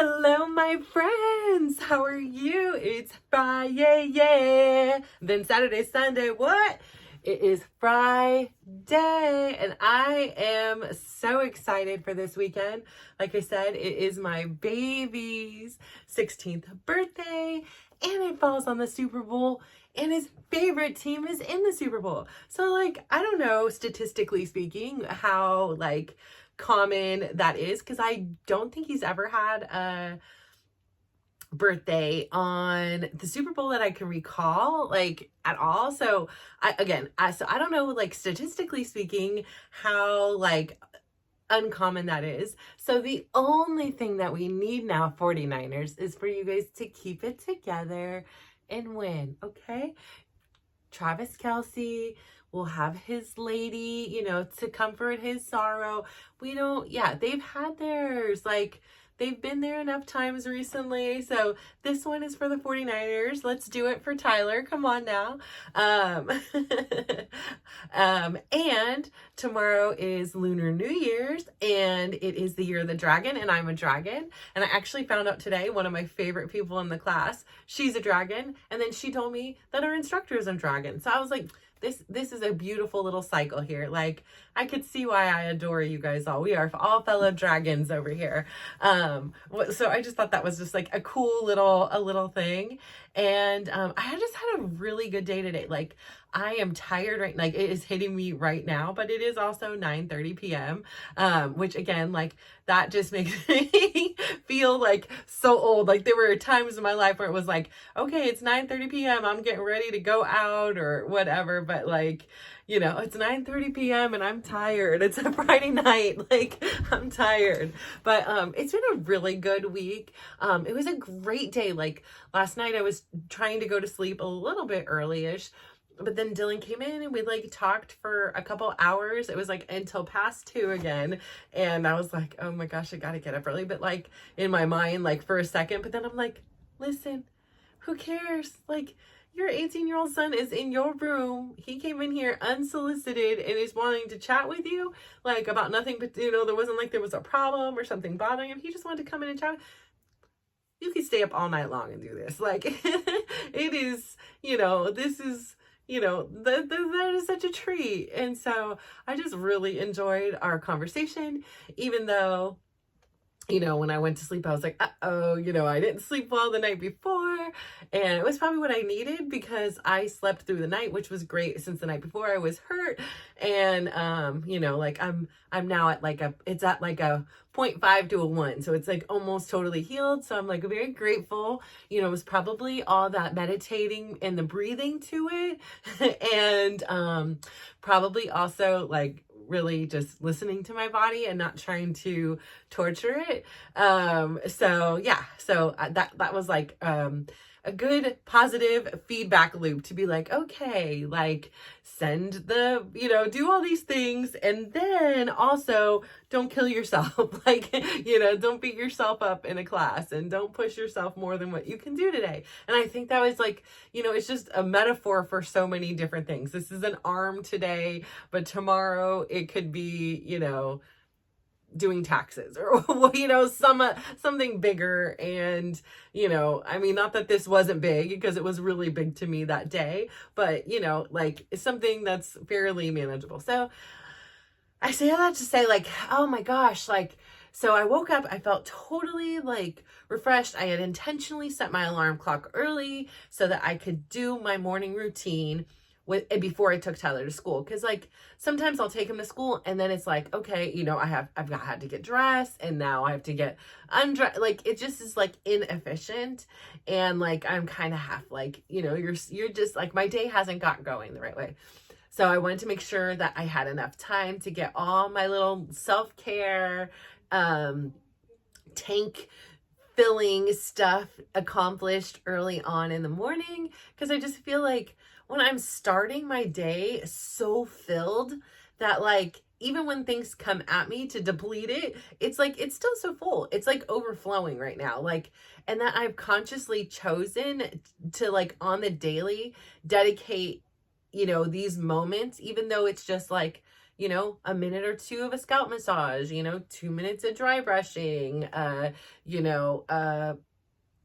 Hello, my friends. How are you? It's Friday, yeah. Then Saturday, Sunday, what? It is Friday, and I am so excited for this weekend. Like I said, it is my baby's 16th birthday, and it falls on the Super Bowl, and his favorite team is in the Super Bowl. So, I don't know, statistically speaking, how, common that is, because I don't think he's ever had a birthday on the Super Bowl that I can recall, at all. So I don't know, statistically speaking, how uncommon that is. So the only thing that we need now, 49ers, is for you guys to keep it together and win, okay? Travis Kelce will have his lady, to comfort his sorrow. They've had theirs. They've been there enough times recently. So this one is for the 49ers. Let's do it for Tyler. Come on now. And tomorrow is Lunar New Year's, and it is the year of the dragon, and I'm a dragon. And I actually found out today, one of my favorite people in the class, she's a dragon. And then she told me that her instructor is a dragon. So I was like, this is a beautiful little cycle here. I could see why I adore you guys all. We are all fellow dragons over here. So I just thought that was just a cool little thing. And I just had a really good day today. I am tired it is hitting me right now, but it is also 9:30 p.m. Which again, that just makes me feel so old. There were times in my life where it was okay, it's 9:30 p.m. I'm getting ready to go out or whatever, but it's 9:30 p.m. and I'm tired. It's a Friday night. I'm tired. But it's been a really good week. It was a great day. Last night I was trying to go to sleep a little bit early-ish, but then Dylan came in and we talked for a couple hours. It was until past 2 again. And I was oh my gosh, I gotta get up early. But in my mind, for a second, but then I'm listen, who cares? Your 18-year-old son is in your room. He came in here unsolicited and is wanting to chat with you, about nothing, but there wasn't there was a problem or something bothering him. He just wanted to come in and chat. You can stay up all night long and do this. It is, this is, that is such a treat. And so I just really enjoyed our conversation, even though, when I went to sleep, I was I didn't sleep well the night before. And it was probably what I needed, because I slept through the night, which was great, since the night before I was hurt. And, I'm now at it's at a 0.5 to a 1. So it's almost totally healed. So I'm very grateful. It was probably all that meditating and the breathing to it. And, probably also really just listening to my body and not trying to torture it. So that was a good positive feedback loop to be okay, send the, do all these things, and then also don't kill yourself. Don't beat yourself up in a class, and don't push yourself more than what you can do today. And I think that was it's just a metaphor for so many different things. This is an arm today, but tomorrow it could be, doing taxes, or something bigger. And not that this wasn't big, because it was really big to me that day, but it's something that's fairly manageable. So I say all that to say oh my gosh, so I woke up, I felt totally refreshed. I had intentionally set my alarm clock early so that I could do my morning routine before I took Tyler to school. Because sometimes I'll take him to school and then it's okay, I've had to get dressed, and now I have to get undressed. It just is inefficient. And I'm kind of half you're just my day hasn't got going the right way. So I wanted to make sure that I had enough time to get all my little self-care, tank filling stuff accomplished early on in the morning. Because I just feel when I'm starting my day so filled that even when things come at me to deplete it, it's it's still so full. It's overflowing right now. And that I've consciously chosen to on the daily dedicate, these moments, even though it's just a minute or two of a scalp massage, 2 minutes of dry brushing,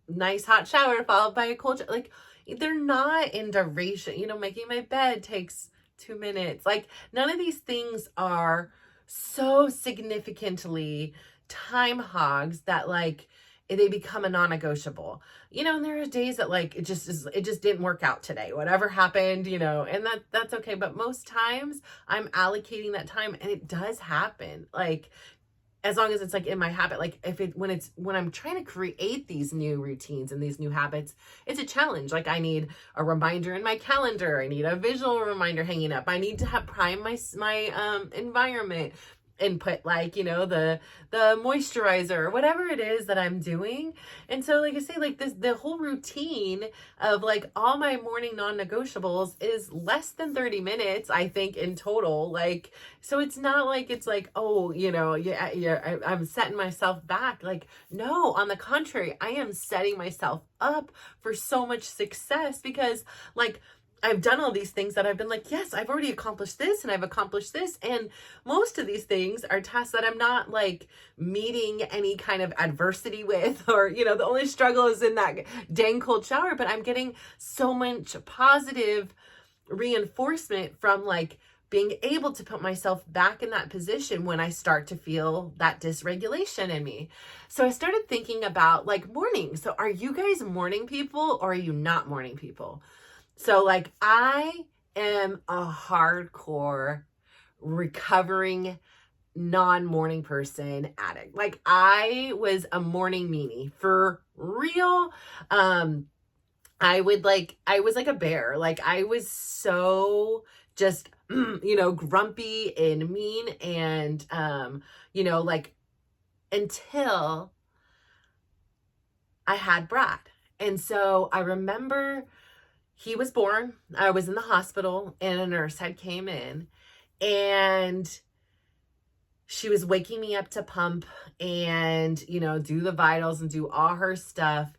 nice hot shower followed by a cold shower. Like, they're not in duration. Making my bed takes 2 minutes. Like, none of these things are so significantly time hogs that like they become a non-negotiable. And there are days that like it just didn't work out today. Whatever happened, and that's okay. But most times I'm allocating that time, and it does happen. Like, as long as it's like in my habit, like when I'm trying to create these new routines and these new habits, it's a challenge. Like, I need a reminder in my calendar. I need a visual reminder hanging up. I need to have prime my environment and put like, the moisturizer or whatever it is that I'm doing. And so, like I say, like the whole routine of like all my morning non-negotiables is less than 30 minutes, I think, in total. Like, so it's not like it's like, oh, I'm setting myself back. Like, no, on the contrary, I am setting myself up for so much success, because like, I've done all these things that I've been like, yes, I've already accomplished this and I've accomplished this. And most of these things are tasks that I'm not like meeting any kind of adversity with, or, the only struggle is in that dang cold shower, but I'm getting so much positive reinforcement from like being able to put myself back in that position when I start to feel that dysregulation in me. So I started thinking about like morning. So are you guys morning people, or are you not morning people? So like, I am a hardcore recovering non-morning person addict. Like, I was a morning meanie for real. I was like a bear. Like, I was so just, grumpy and mean, and, like, until I had Brad. And so I remember he was born, I was in the hospital, and a nurse had came in, and she was waking me up to pump and, do the vitals and do all her stuff.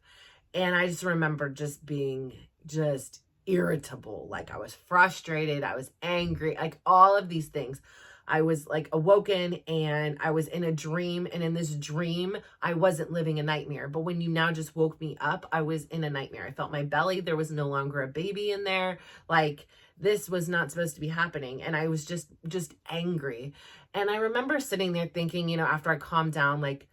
And I just remember just being just irritable. Like, I was frustrated. I was angry, like all of these things. I was like awoken, and I was in a dream, and in this dream, I wasn't living a nightmare. But when you now just woke me up, I was in a nightmare. I felt my belly. There was no longer a baby in there. Like, this was not supposed to be happening. And I was just angry. And I remember sitting there thinking, after I calmed down, like,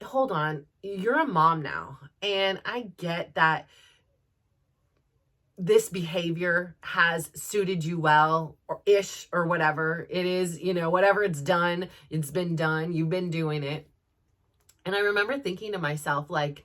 hold on, you're a mom now. And I get that this behavior has suited you well, or ish, or whatever it is, whatever it's done, it's been done, you've been doing it. And I remember thinking to myself, like,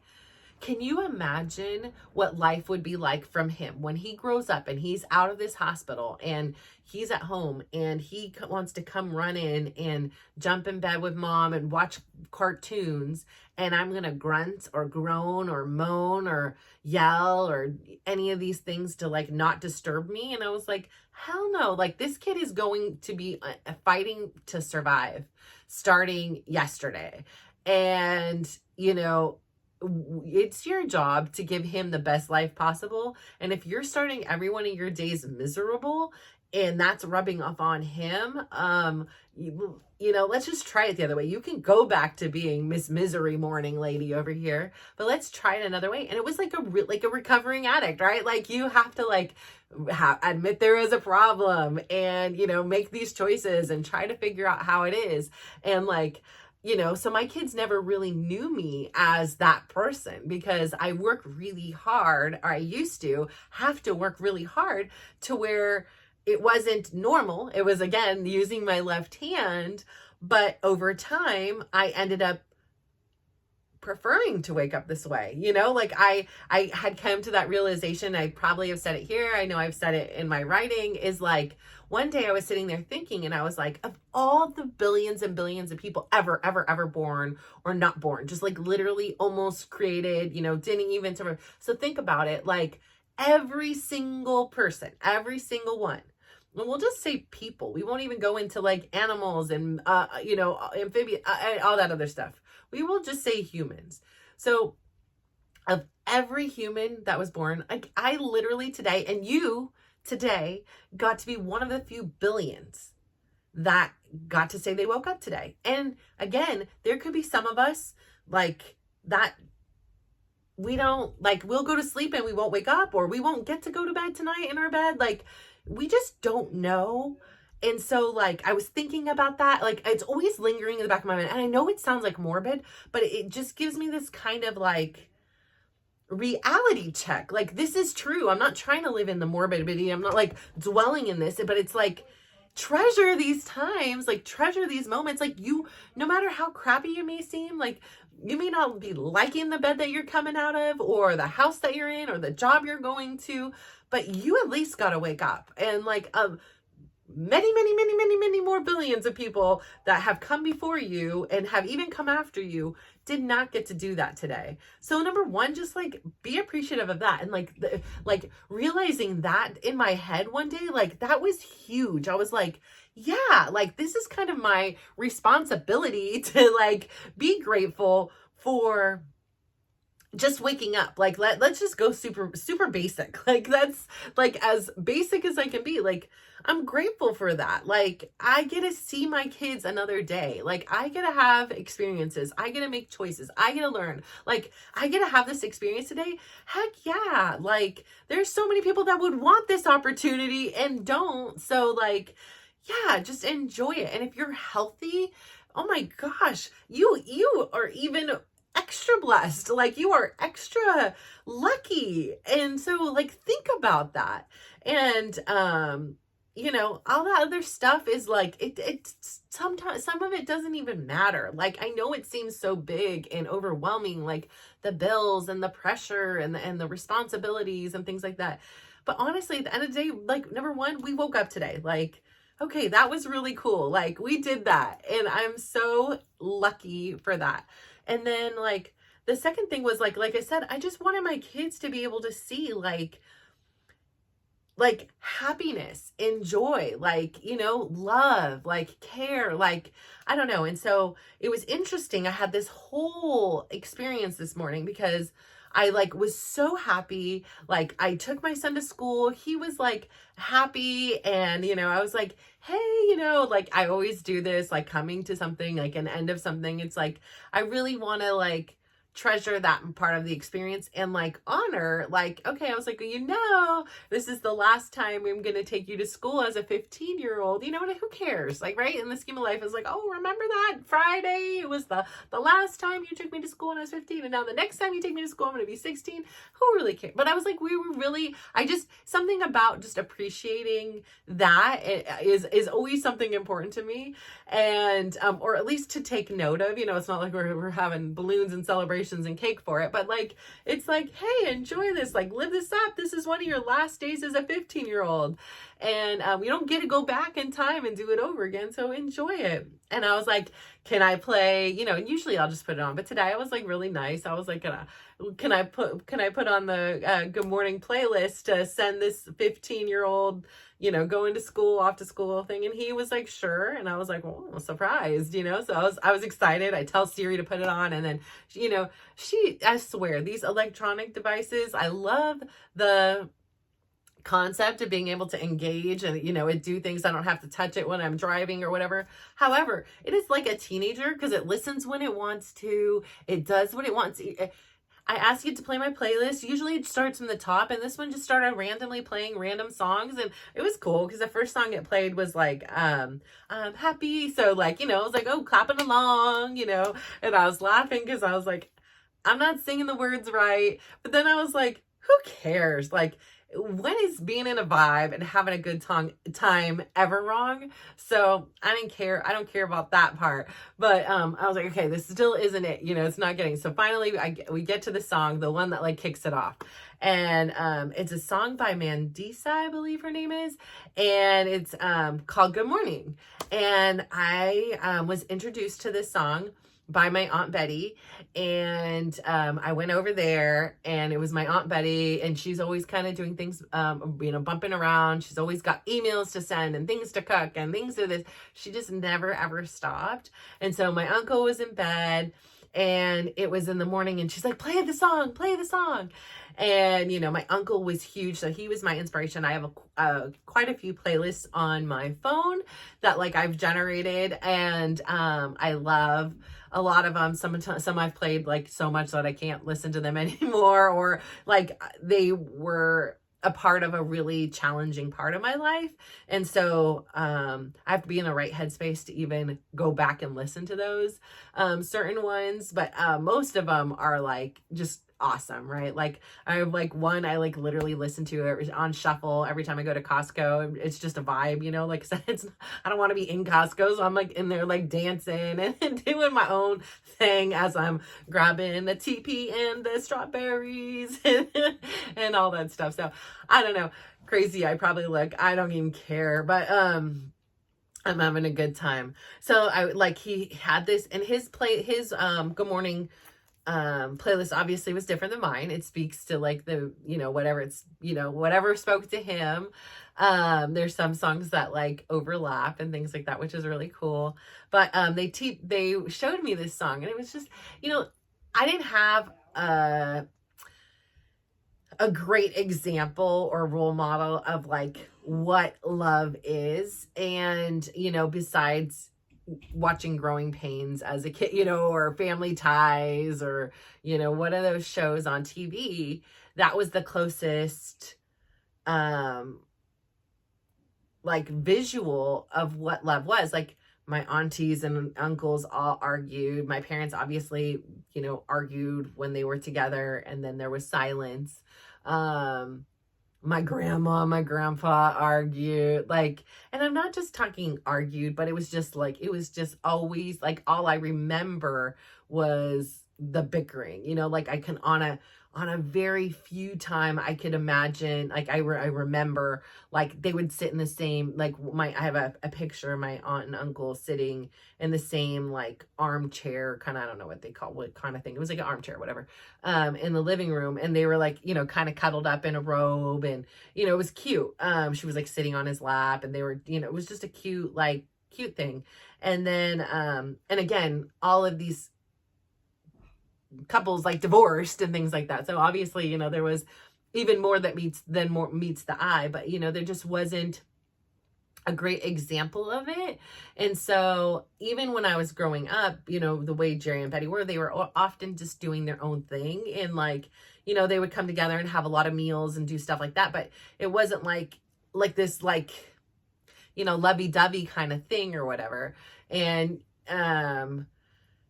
can you imagine what life would be like from him when he grows up and he's out of this hospital and he's at home and he wants to come run in and jump in bed with mom and watch cartoons, and I'm going to grunt or groan or moan or yell or any of these things to like not disturb me. And I was like, hell no, like, this kid is going to be fighting to survive starting yesterday. And, it's your job to give him the best life possible. And if you're starting every one of your days miserable and that's rubbing off on him, let's just try it the other way. You can go back to being Miss Misery morning lady over here, but let's try it another way. And it was like a recovering addict, right? Like, you have to like admit there is a problem, and, make these choices and try to figure out how it is. And like, so my kids never really knew me as that person, because I work really hard, or I used to have to work really hard, to where it wasn't normal. It was, again, using my left hand. But over time, I ended up preferring to wake up this way. Like, I had come to that realization. I probably have said it here. I know I've said it in my writing, is like, one day I was sitting there thinking, and I was like, of all the billions and billions of people ever born or not born, just like literally almost created, didn't even survive. So think about it, like, every single person, every single one, and we'll just say people. We won't even go into like animals and, amphibian, all that other stuff. We will just say humans. So of every human that was born, I literally today, and you today, got to be one of the few billions that got to say they woke up today. And again, there could be some of us like that we don't like, we'll go to sleep and we won't wake up, or we won't get to go to bed tonight in our bed. Like, we just don't know. And so like, I was thinking about that. Like, it's always lingering in the back of my mind. And I know it sounds like morbid, but it just gives me this kind of like reality check. Like, this is true. I'm not trying to live in the morbidity. I'm not like dwelling in this, but it's like, treasure these times, like treasure these moments. Like, you, no matter how crappy you may seem, like you may not be liking the bed that you're coming out of, or the house that you're in, or the job you're going to, but you at least got to wake up. And like, many more billions of people that have come before you and have even come after you did not get to do that today. So number one, just like be appreciative of that. And like, like realizing that in my head one day, like that was huge. I was like, yeah, like this is kind of my responsibility to like be grateful for just waking up. Like, let's just go super basic. Like, that's like as basic as I can be. Like, I'm grateful for that. Like, I get to see my kids another day. Like, I get to have experiences. I get to make choices. I get to learn. Like, I get to have this experience today. Heck yeah. Like, there's so many people that would want this opportunity and don't. So like, yeah, just enjoy it. And if you're healthy, oh my gosh, you are even extra blessed. Like, you are extra lucky. And so like, think about that. And you know, all that other stuff is like, it's sometimes some of it doesn't even matter. Like, I know it seems so big and overwhelming, like the bills and the pressure and the responsibilities and things like that. But honestly, at the end of the day, like, number one, we woke up today. Like, okay, that was really cool. Like, we did that. And I'm so lucky for that. And then like, the second thing was like I said, I just wanted my kids to be able to see like happiness and joy, like, you know, love, like care, like, I don't know. And so it was interesting. I had this whole experience this morning because I like was so happy. Like, I took my son to school. He was like happy. And, you know, I was like, hey, you know, like I always do this, like coming to something, like an end of something. It's like, I really want to like treasure that part of the experience and like honor, like, okay, I was like, you know, this is the last time I'm going to take you to school as a 15-year-old, you know, and who cares? Like, right. In the scheme of life, it's like, oh, remember that Friday? It was the last time you took me to school when I was 15. And now the next time you take me to school, I'm going to be 16. Who really cares? But I was like, we were really, I just, something about just appreciating that is always something important to me. And, or at least to take note of, you know, it's not like we're having balloons and celebrations and cake for it, but like, it's like, hey, enjoy this, like live this up. This is one of your last days as a 15-year-old. And we don't get to go back in time and do it over again. So enjoy it. And I was like, can I play, you know, and usually I'll just put it on, but today I was like really nice. I was like, can I put on the good morning playlist to send this 15-year-old, you know, going to school, off to school thing? And he was like, sure. And I was like, well, surprised, you know? So I was excited. I tell Siri to put it on. And then, you know, I swear, these electronic devices, I love the concept of being able to engage and, you know, it do things. I don't have to touch it when I'm driving or whatever. However, it is like a teenager because it listens when it wants to. It does what it wants. I ask it to play my playlist. Usually it starts from the top, and this one just started randomly playing random songs, and it was cool because the first song it played was like I'm happy. So like, you know, it was like, oh, clapping along, you know, and I was laughing because I was like, I'm not singing the words right. But then I was like, who cares? Like, when is being in a vibe and having a good time ever wrong? So I didn't care. I don't care about that part. But I was like, okay, this still isn't it. You know, it's not getting. So finally, we get to the song, the one that like kicks it off. And it's a song by Mandisa, I believe her name is. And it's called Good Morning. And I was introduced to this song by my Aunt Betty. And I went over there, and it was my Aunt Betty, and she's always kind of doing things, you know, bumping around. She's always got emails to send and things to cook and things to this. She just never ever stopped. And so my uncle was in bed, and it was in the morning, and she's like, play the song, play the song. And, you know, my uncle was huge, so he was my inspiration. I have quite a few playlists on my phone that like I've generated, and I love a lot of them. Some I've played like so much that I can't listen to them anymore, or like they were a part of a really challenging part of my life. And so I have to be in the right headspace to even go back and listen to those certain ones. But most of them are like just awesome, right? Like I have like one I like literally listen to it on shuffle every time I go to Costco. It's just a vibe, you know, like I said, I don't want to be in Costco, so I'm like in there like dancing and doing my own thing as I'm grabbing the TP and the strawberries and all that stuff. So I don't know, crazy I probably look, I don't even care, but I'm having a good time. So I like, he had this in his good morning playlist obviously was different than mine. It speaks to like the, you know, whatever it's, you know, whatever spoke to him. There's some songs that like overlap and things like that, which is really cool. But they showed me this song, and it was just, you know, I didn't have a great example or role model of like what love is. And, you know, besides watching Growing Pains as a kid, you know, or Family Ties, or, you know, one of those shows on TV, that was the closest like visual of what love was. Like my aunties and uncles all argued. My parents obviously, you know, argued when they were together, and then there was silence. My grandma, my grandpa argued, like, and I'm not just talking argued, but it was just like, it was just always like, all I remember was the bickering, you know, like I can on a very few time I could imagine, like I remember like they would sit in the same, like I have a picture of my aunt and uncle sitting in the same like armchair, kind of, I don't know what they call, what kind of thing. It was like an armchair, whatever, in the living room. And they were like, you know, kind of cuddled up in a robe, and, you know, it was cute. She was like sitting on his lap, and they were, you know, it was just a cute thing. And then, and again, all of these couples like divorced and things like that. So obviously, you know, there was even more that meets the eye, but, you know, there just wasn't a great example of it. And so even when I was growing up, you know, the way Jerry and Betty were, they were often just doing their own thing. And like, you know, they would come together and have a lot of meals and do stuff like that. But it wasn't like this, like, you know, lovey-dovey kind of thing or whatever. And,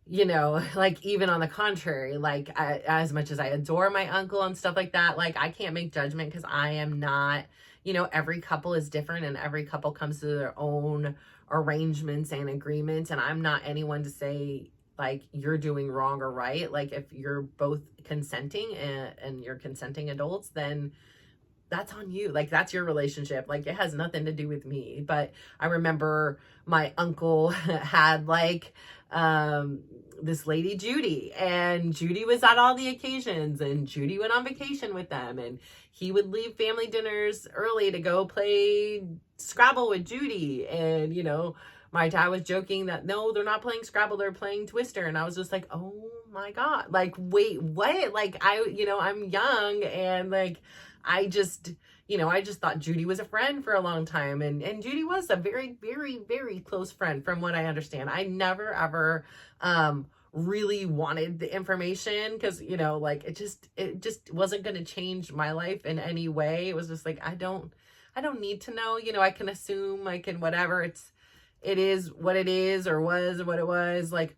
you know, like even on the contrary, like as much as I adore my uncle and stuff like that, like I can't make judgment because I am not, you know, every couple is different, and every couple comes to their own arrangements and agreements. And I'm not anyone to say like you're doing wrong or right. Like if you're both consenting and you're consenting adults, then that's on you. Like that's your relationship. Like it has nothing to do with me. But I remember my uncle had like this lady Judy, and Judy was at all the occasions, and Judy went on vacation with them, and he would leave family dinners early to go play Scrabble with Judy. And, you know, my dad was joking that no, they're not playing Scrabble, they're playing Twister. And I was just like, oh my God, like, wait, what? Like you know, I'm young, and like, I just thought Judy was a friend for a long time. And Judy was a very, very, very close friend from what I understand. I never, ever, really wanted the information because, you know, like it just wasn't going to change my life in any way. It was just like, I don't need to know, you know, I can assume, I can, whatever, it is what it is, or was what it was, like,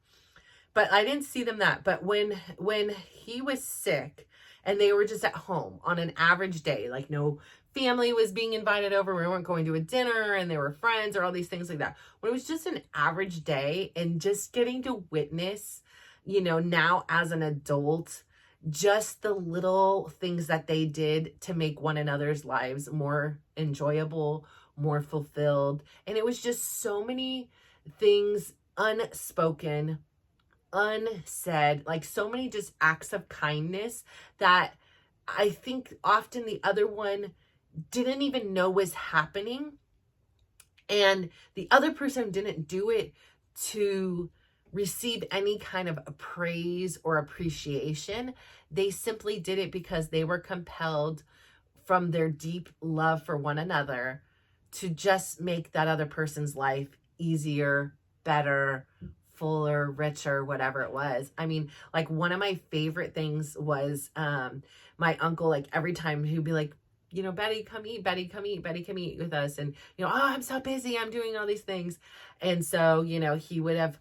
but I didn't see them that. But when he was sick, and they were just at home on an average day, like no family was being invited over, we weren't going to a dinner, and they were friends or all these things like that. When it was just an average day, and just getting to witness, you know, now as an adult, just the little things that they did to make one another's lives more enjoyable, more fulfilled. And it was just so many things unspoken, unsaid, like so many just acts of kindness that I think often the other one didn't even know was happening. And the other person didn't do it to receive any kind of praise or appreciation. They simply did it because they were compelled from their deep love for one another to just make that other person's life easier, better, fuller, richer, whatever it was. I mean, like one of my favorite things was my uncle, like every time he'd be like, you know, Betty, come eat, Betty, come eat, Betty, come eat with us. And, you know, oh, I'm so busy, I'm doing all these things. And so, you know, he would have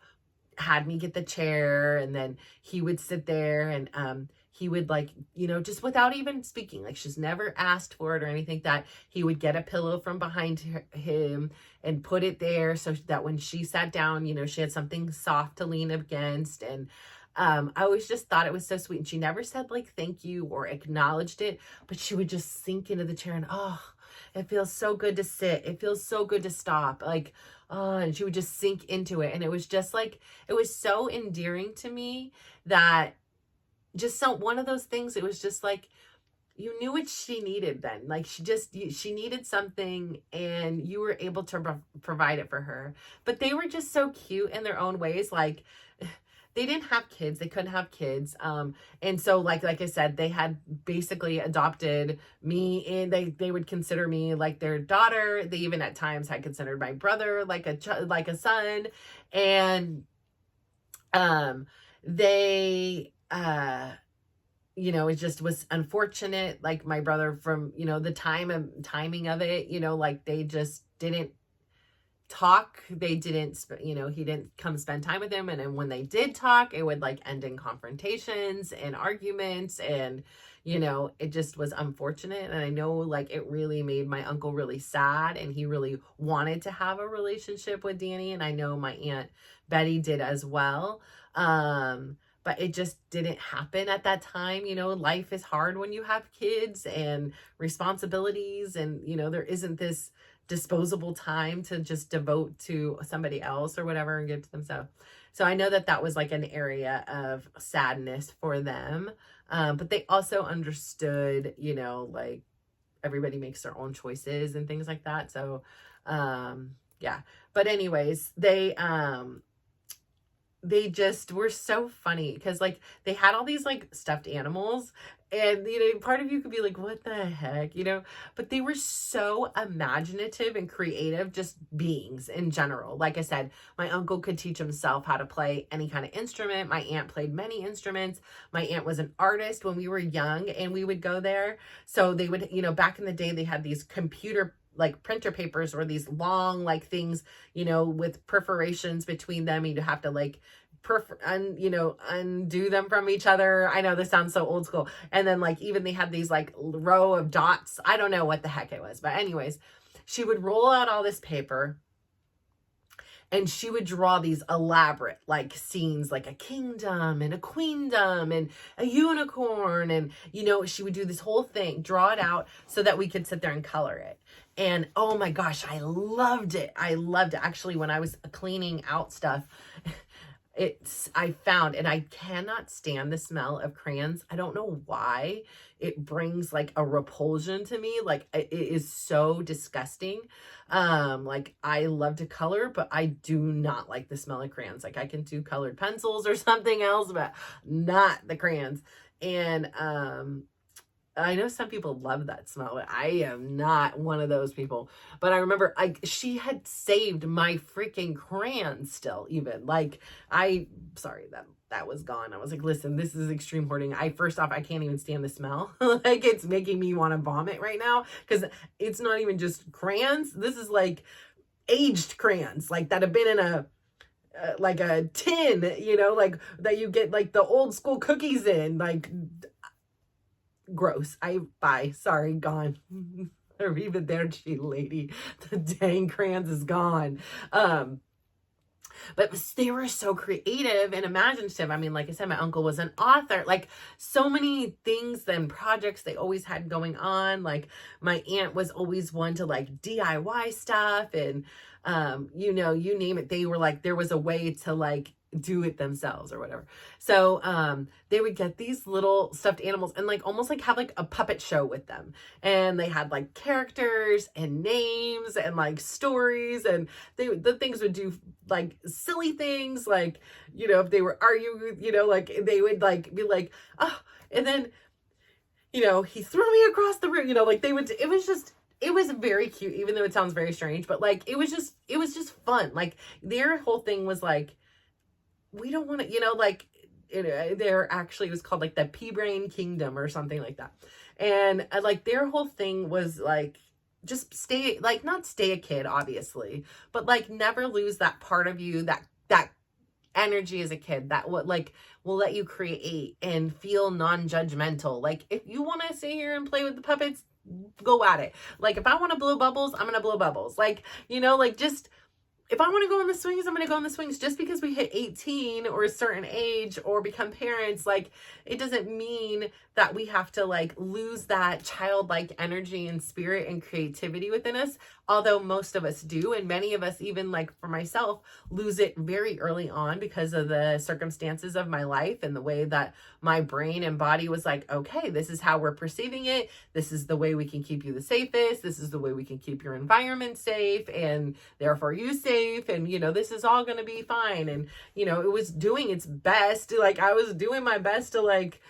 had me get the chair, and then he would sit there, and he would, like, you know, just without even speaking, like she's never asked for it or anything, that he would get a pillow from behind him and put it there so that when she sat down, you know, she had something soft to lean against. And I always just thought it was so sweet. And she never said like thank you or acknowledged it, but she would just sink into the chair and, oh, it feels so good to sit. It feels so good to stop. Like, oh, and she would just sink into it. And it was just like, it was so endearing to me that just one of those things, it was just like, you knew what she needed then. Like she needed something and you were able to provide it for her. But they were just so cute in their own ways. Like, they didn't have kids. They couldn't have kids. And so like I said, they had basically adopted me, and they would consider me like their daughter. They even at times had considered my brother like a son. And they you know, it just was unfortunate. Like my brother, from, you know, the timing of it, you know, like they just didn't talk. They didn't, you know, he didn't come spend time with him. And then when they did talk, it would like end in confrontations and arguments. And, you know, it just was unfortunate. And I know like it really made my uncle really sad, and he really wanted to have a relationship with Danny. And I know my Aunt Betty did as well. But it just didn't happen at that time. You know, life is hard when you have kids and responsibilities, and, you know, there isn't this disposable time to just devote to somebody else or whatever and give to them. So I know that was like an area of sadness for them. But they also understood, you know, like everybody makes their own choices and things like that. So, yeah, but anyways, they just were so funny because like they had all these like stuffed animals, and, you know, part of you could be like, what the heck, you know, but they were so imaginative and creative, just beings in general. Like I said, my uncle could teach himself how to play any kind of instrument. My aunt played many instruments. My aunt was an artist when we were young, and we would go there. So they would, you know, back in the day, they had these computer like printer papers, or these long like things, you know, with perforations between them. You'd have to like undo them from each other. I know this sounds so old school. And then like even they had these like row of dots. I don't know what the heck it was, but anyways, she would roll out all this paper, and she would draw these elaborate like scenes, like a kingdom and a queendom and a unicorn. And, you know, she would do this whole thing, draw it out so that we could sit there and color it. And oh my gosh, I loved it. I loved it. Actually, when I was cleaning out stuff, I found, and I cannot stand the smell of crayons. I don't know why. It brings like a repulsion to me. Like it is so disgusting. Like I love to color, but I do not like the smell of crayons. Like I can do colored pencils or something else, but not the crayons. And I know some people love that smell, but I am not one of those people. But I remember she had saved my freaking crayons still, even. Like, sorry, that was gone. I was like, listen, this is extreme hoarding. First off, I can't even stand the smell. Like, it's making me want to vomit right now, because it's not even just crayons. This is like aged crayons, like that have been in a like a tin, you know, like that you get like the old school cookies in, like gross. Sorry, gone. Or even there, cheap lady. The dang crayons is gone. But they were so creative and imaginative. I mean, like I said, my uncle was an author. Like so many things and projects they always had going on. Like my aunt was always one to like DIY stuff, and you know, you name it. They were like, there was a way to like do it themselves or whatever. So they would get these little stuffed animals and like almost like have like a puppet show with them. And they had like characters and names and like stories, and the things would do like silly things, like, you know, if they were arguing, you know, like they would like be like, oh, and then, you know, he threw me across the room, you know, like they would, it was very cute, even though it sounds very strange, but like it was just fun. Like their whole thing was like, we don't want to, you know, like there actually was called like the Pea Brain Kingdom or something like that. And like their whole thing was like, just stay, like not stay a kid, obviously, but like never lose that part of you, that energy as a kid that what like will let you create and feel non-judgmental. Like if you want to sit here and play with the puppets, go at it. Like if I want to blow bubbles, I'm gonna blow bubbles. Like, you know, like just if I want to go in the swings, I'm going to go in the swings. Just because we hit 18 or a certain age or become parents, like it doesn't mean that we have to like lose that childlike energy and spirit and creativity within us. Although most of us do, and many of us, even like for myself, lose it very early on because of the circumstances of my life and the way that my brain and body was like, okay, this is how we're perceiving it. This is the way we can keep you the safest. This is the way we can keep your environment safe and therefore you safe. And, you know, this is all going to be fine. And, you know, it was doing its best. Like I was doing my best to like,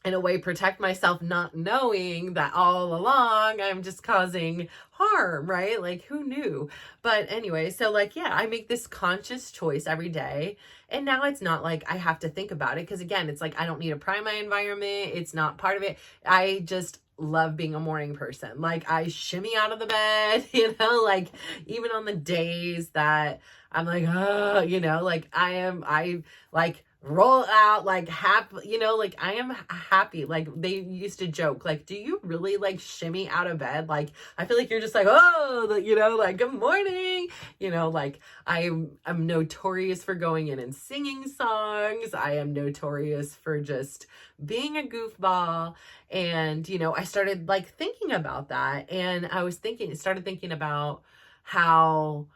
in a way, protect myself, not knowing that all along I'm just causing harm, right? Like who knew? But anyway, so like, yeah, I make this conscious choice every day. And now it's not like I have to think about it. Cause again, it's like, I don't need to prime my environment. It's not part of it. I just love being a morning person. Like I shimmy out of the bed, you know, like even on the days that I'm like, oh, you know, like I like roll out like happy, you know, like I am happy. Like they used to joke, like, do you really like shimmy out of bed? Like I feel like you're just like, oh, you know, like good morning, you know, like I'm notorious for going in and singing songs. I am notorious for just being a goofball. And, you know, I started like thinking about that, and I started thinking about how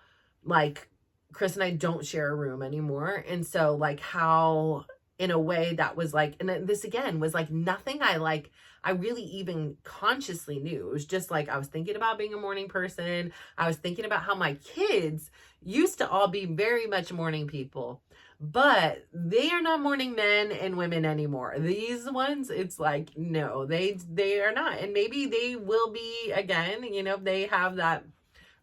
like Chris and I don't share a room anymore. And so like how in a way that was like, and this again was like nothing I really even consciously knew. It was just like, I was thinking about being a morning person. I was thinking about how my kids used to all be very much morning people, but they are not morning men and women anymore. These ones, it's like, no, they are not. And maybe they will be again, you know, they have that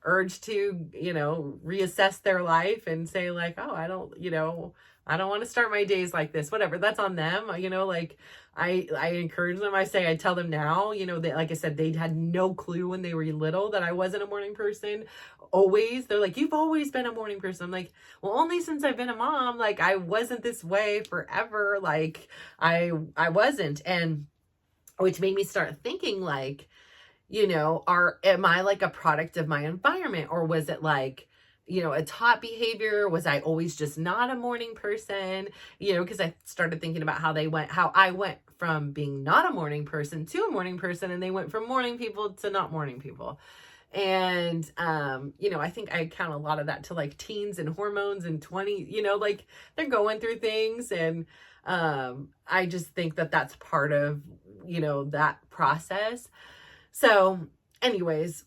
urge to, you know, reassess their life and say like, oh, I don't want to start my days like this, whatever, that's on them. You know, like I encourage them. I tell them now, you know, that, like I said, they had no clue when they were little that I wasn't a morning person. Always. They're like, you've always been a morning person. I'm like, well, only since I've been a mom. Like I wasn't this way forever. Like I wasn't. And which made me start thinking like, you know, am I like a product of my environment, or was it like, you know, a taught behavior? Was I always just not a morning person? You know, because I started thinking about how I went from being not a morning person to a morning person, and they went from morning people to not morning people. And, you know, I think I count a lot of that to like teens and hormones and 20, you know, like they're going through things. And, I just think that that's part of, you know, that process. So anyways,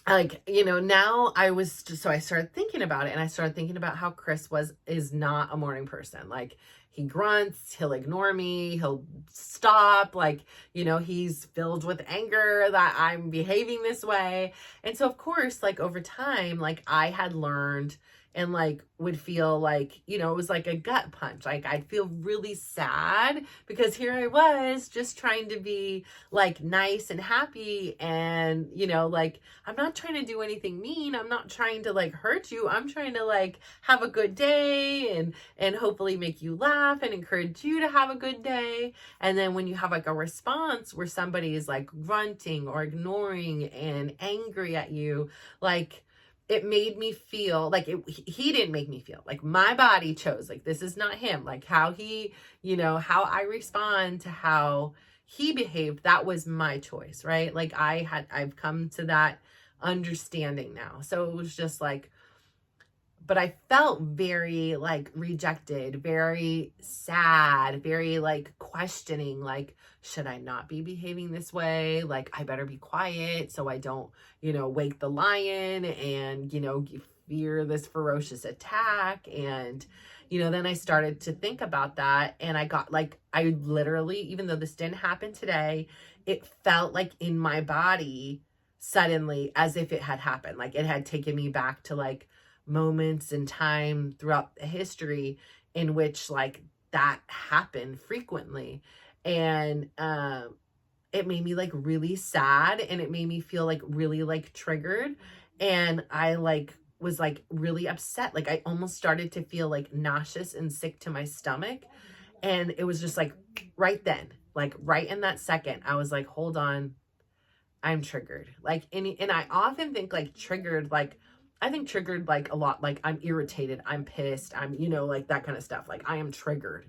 like, you know, now so I started thinking about it, and I started thinking about how Chris is not a morning person. Like he grunts, he'll ignore me, he'll stop, like, you know, he's filled with anger that I'm behaving this way. And so of course, like over time, like I had learned and like would feel like, you know, it was like a gut punch. Like I'd feel really sad because here I was just trying to be like nice and happy, and, you know, like I'm not trying to do anything mean. I'm not trying to like hurt you. I'm trying to like have a good day and hopefully make you laugh and encourage you to have a good day. And then when you have like a response where somebody is like grunting or ignoring and angry at you, like it made me feel like he didn't make me feel like my body chose, like, this is not him, like how he, you know, how I respond to how he behaved, that was my choice, right? Like I've come to that understanding now. So it was just like, but I felt very like rejected, very sad, very like questioning, like, should I not be behaving this way? Like, I better be quiet so I don't, wake the lion and, fear this ferocious attack. And, then I started to think about that, and I got like, I literally, even though this didn't happen today, it felt like in my body suddenly as if it had happened. Like it had taken me back to like moments in time throughout history in which like that happened frequently. And it made me like really sad, and it made me feel like really like triggered, and I like was like really upset. Like I almost started to feel like nauseous and sick to my stomach. And it was just like right then, like right in that second, I was like, hold on, I'm triggered. Like, and I often think like triggered, like, I think triggered like a lot, like I'm irritated, I'm pissed, I'm, like that kind of stuff. Like I am triggered,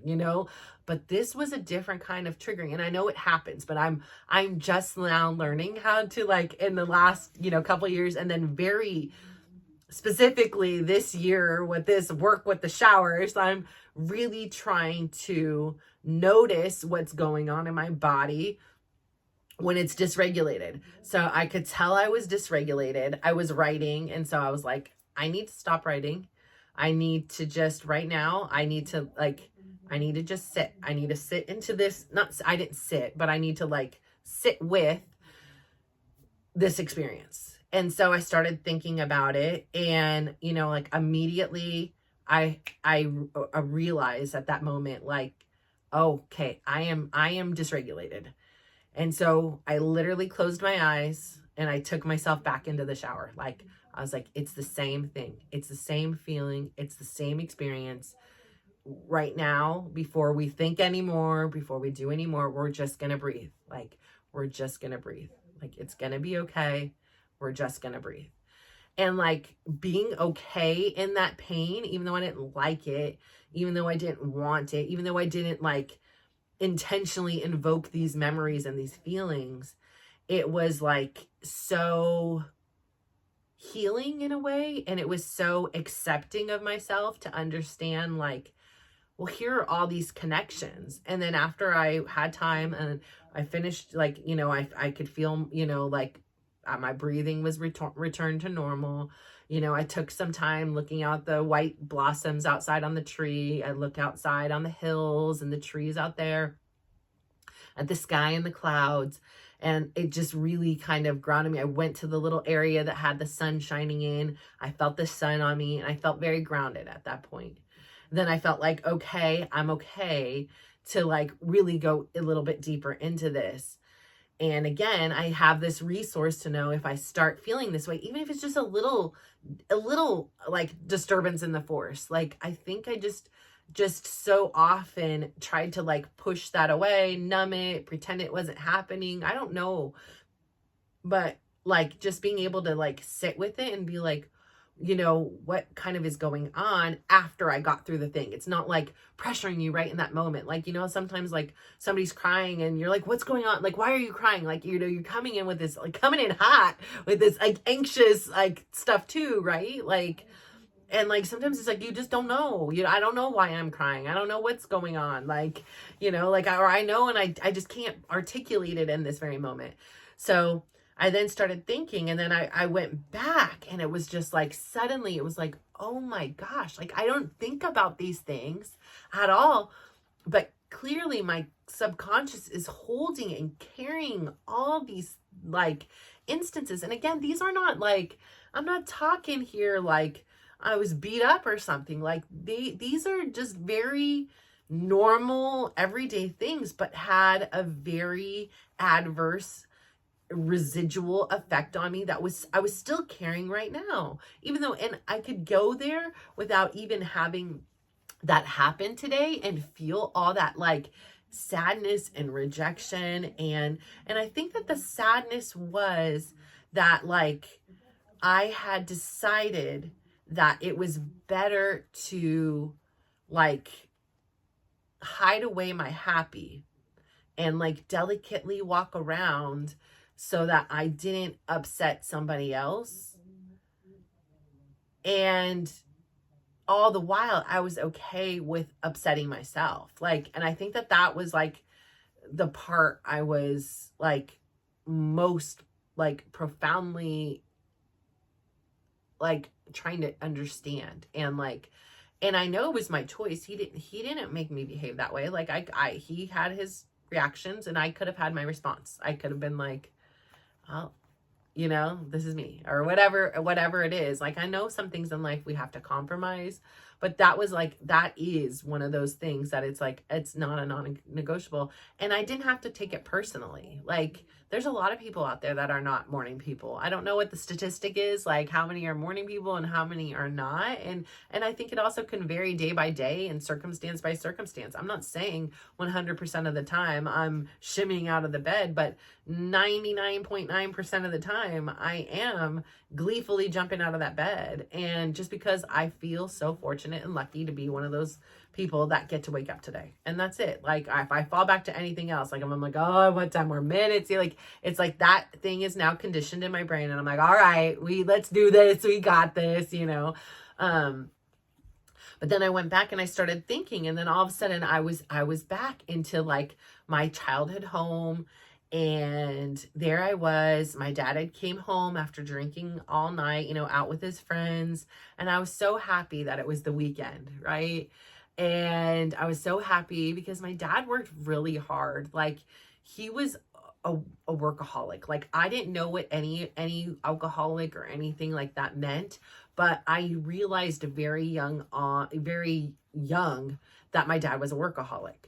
but this was a different kind of triggering. And I know it happens, but I'm just now learning how to, like, in the last, couple of years, and then very specifically this year with this work with the showers, I'm really trying to notice what's going on in my body when it's dysregulated. So I could tell I was dysregulated. I was writing, and so I was like, I need to stop writing. I need to just right now, I need to just sit. I need to sit into this. I didn't sit, but I need to like sit with this experience. And so I started thinking about it, and, like immediately I realized at that moment, like, okay, I am dysregulated. And so I literally closed my eyes and I took myself back into the shower. Like, I was like, it's the same thing. It's the same feeling. It's the same experience right now. Before we think anymore, before we do anymore, we're just going to breathe. Like, we're just going to breathe. Like, it's going to be okay. We're just going to breathe. And like being okay in that pain, even though I didn't like it, even though I didn't want it, even though I didn't like intentionally invoke these memories and these feelings, it was like so healing in a way. And it was so accepting of myself to understand, like, well, here are all these connections. And then after I had time and I finished, like, I could feel, like my breathing was returned to normal. I took some time looking out the white blossoms outside on the tree. I looked outside on the hills and the trees out there at the sky and the clouds. And it just really kind of grounded me. I went to the little area that had the sun shining in. I felt the sun on me, and I felt very grounded at that point. Then I felt like, okay, I'm okay to like really go a little bit deeper into this. And again, I have this resource to know if I start feeling this way, even if it's just a little like disturbance in the force. Like, I think I just so often tried to like push that away, numb it, pretend it wasn't happening. I don't know. But like just being able to like sit with it and be like, what kind of is going on after I got through the thing. It's not like pressuring you right in that moment. Like, sometimes like somebody's crying and you're like, what's going on? Like, why are you crying? Like, you're coming in with this, like coming in hot with this like anxious like stuff too, right? Like, and like sometimes it's like you just don't know. I don't know why I'm crying. I don't know what's going on. Like, like I know, and I just can't articulate it in this very moment. So I then started thinking, and then I went back, and it was just like suddenly it was like, oh my gosh, like I don't think about these things at all, but clearly my subconscious is holding and carrying all these like instances. And again, these are not like, I'm not talking here like I was beat up or something. Like these are just very normal everyday things, but had a very adverse residual effect on me that I was still carrying right now, even though, and I could go there without even having that happen today and feel all that like sadness and rejection. And I think that the sadness was that like I had decided that it was better to like hide away my happy and like delicately walk around so that I didn't upset somebody else. And all the while I was okay with upsetting myself. Like, and I think that that was like the part I was like most like profoundly like trying to understand. And like, and I know it was my choice. He didn't make me behave that way. Like he had his reactions and I could have had my response. I could have been like, oh, you know, this is me, or whatever it is. Like, I know some things in life we have to compromise, but that was like, that is one of those things that it's like, it's not a non-negotiable. And I didn't have to take it personally. Like, there's a lot of people out there that are not morning people. I don't know what the statistic is, like how many are morning people and how many are not. And I think it also can vary day by day and circumstance by circumstance. I'm not saying 100% of the time I'm shimmying out of the bed, but 99.9% of the time I am gleefully jumping out of that bed. And just because I feel so fortunate and lucky to be one of those people that get to wake up today. And that's it. Like, if I fall back to anything else, like I'm like, oh, I want 10 more minutes. Like, it's like that thing is now conditioned in my brain. And I'm like, all right, let's do this. We got this, you know? But then I went back and I started thinking, and then all of a sudden I was back into like my childhood home. And there I was, my dad had came home after drinking all night, you know, out with his friends. And I was so happy that it was the weekend, right? And I was so happy because my dad worked really hard. Like, he was a workaholic. Like, I didn't know what any alcoholic or anything like that meant, but I realized very young that my dad was a workaholic.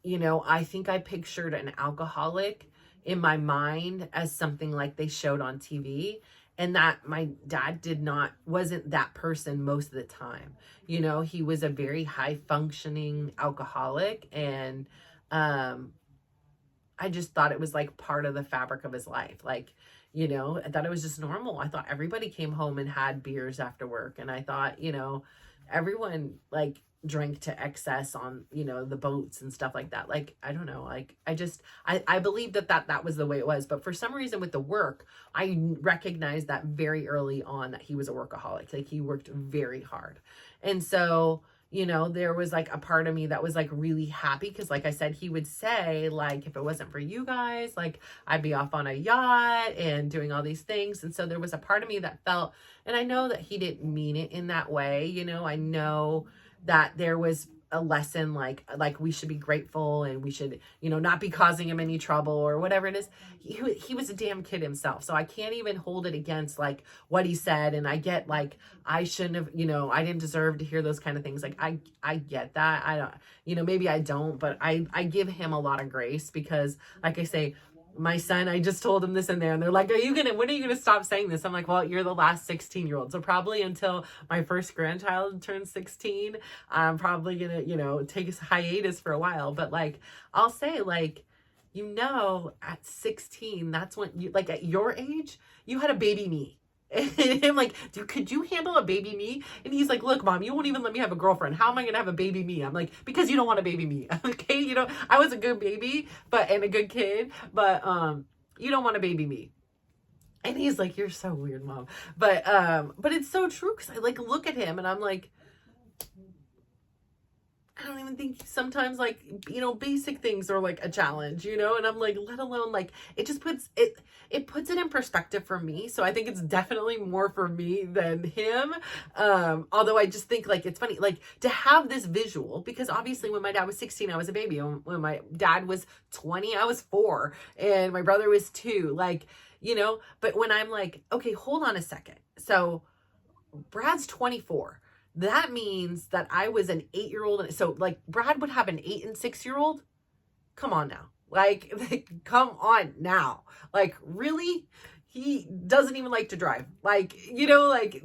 You know, I think I pictured an alcoholic in my mind as something like they showed on TV, and that my dad wasn't that person most of the time. You know, he was a very high functioning alcoholic, and I just thought it was like part of the fabric of his life. Like, you know, I thought it was just normal. I thought everybody came home and had beers after work, and I thought, you know, everyone like drank to excess on, you know, the boats and stuff like that. Like, I don't know, like, I believe that was the way it was. But for some reason with the work, I recognized that very early on that he was a workaholic. Like, he worked very hard. And so, you know, there was like a part of me that was like really happy because, like I said, he would say, like, if it wasn't for you guys, like, I'd be off on a yacht and doing all these things. And so there was a part of me that felt, and I know that he didn't mean it in that way, you know, I know that there was a lesson like we should be grateful and we should, you know, not be causing him any trouble or whatever it is. He was a damn kid himself. So I can't even hold it against like what he said. And I get like, I shouldn't have, you know, I didn't deserve to hear those kind of things. Like, I get that. I don't, you know, maybe I don't, but I give him a lot of grace because, like I say, my son, I just told him this in there, and they're like, when are you going to stop saying this? I'm like, well, you're the last 16-year-old. So probably until my first grandchild turns 16, I'm probably going to, you know, take a hiatus for a while. But like, I'll say, like, you know, at 16, that's when you, like, at your age, you had a baby me. And I'm like, dude, could you handle a baby me? And he's like, look, mom, you won't even let me have a girlfriend. How am I going to have a baby me? I'm like, because you don't want a baby me. Okay. You know, I was a good baby, and a good kid, but, you don't want a baby me. And he's like, you're so weird, mom. But it's so true. Cause I like look at him and I'm like, I don't even think sometimes like, you know, basic things are like a challenge, you know? And I'm like, let alone like, it just puts it in perspective for me. So I think it's definitely more for me than him. Although I just think like, it's funny, like to have this visual, because obviously when my dad was 16, I was a baby. When my dad was 20, I was 4 and my brother was 2, like, you know, but when I'm like, okay, hold on a second. So Brad's 24. That means that I was an 8-year-old. So like Brad would have an 8 and 6-year-old. Come on now. Like, come on now. Like, really? He doesn't even like to drive. Like, you know, like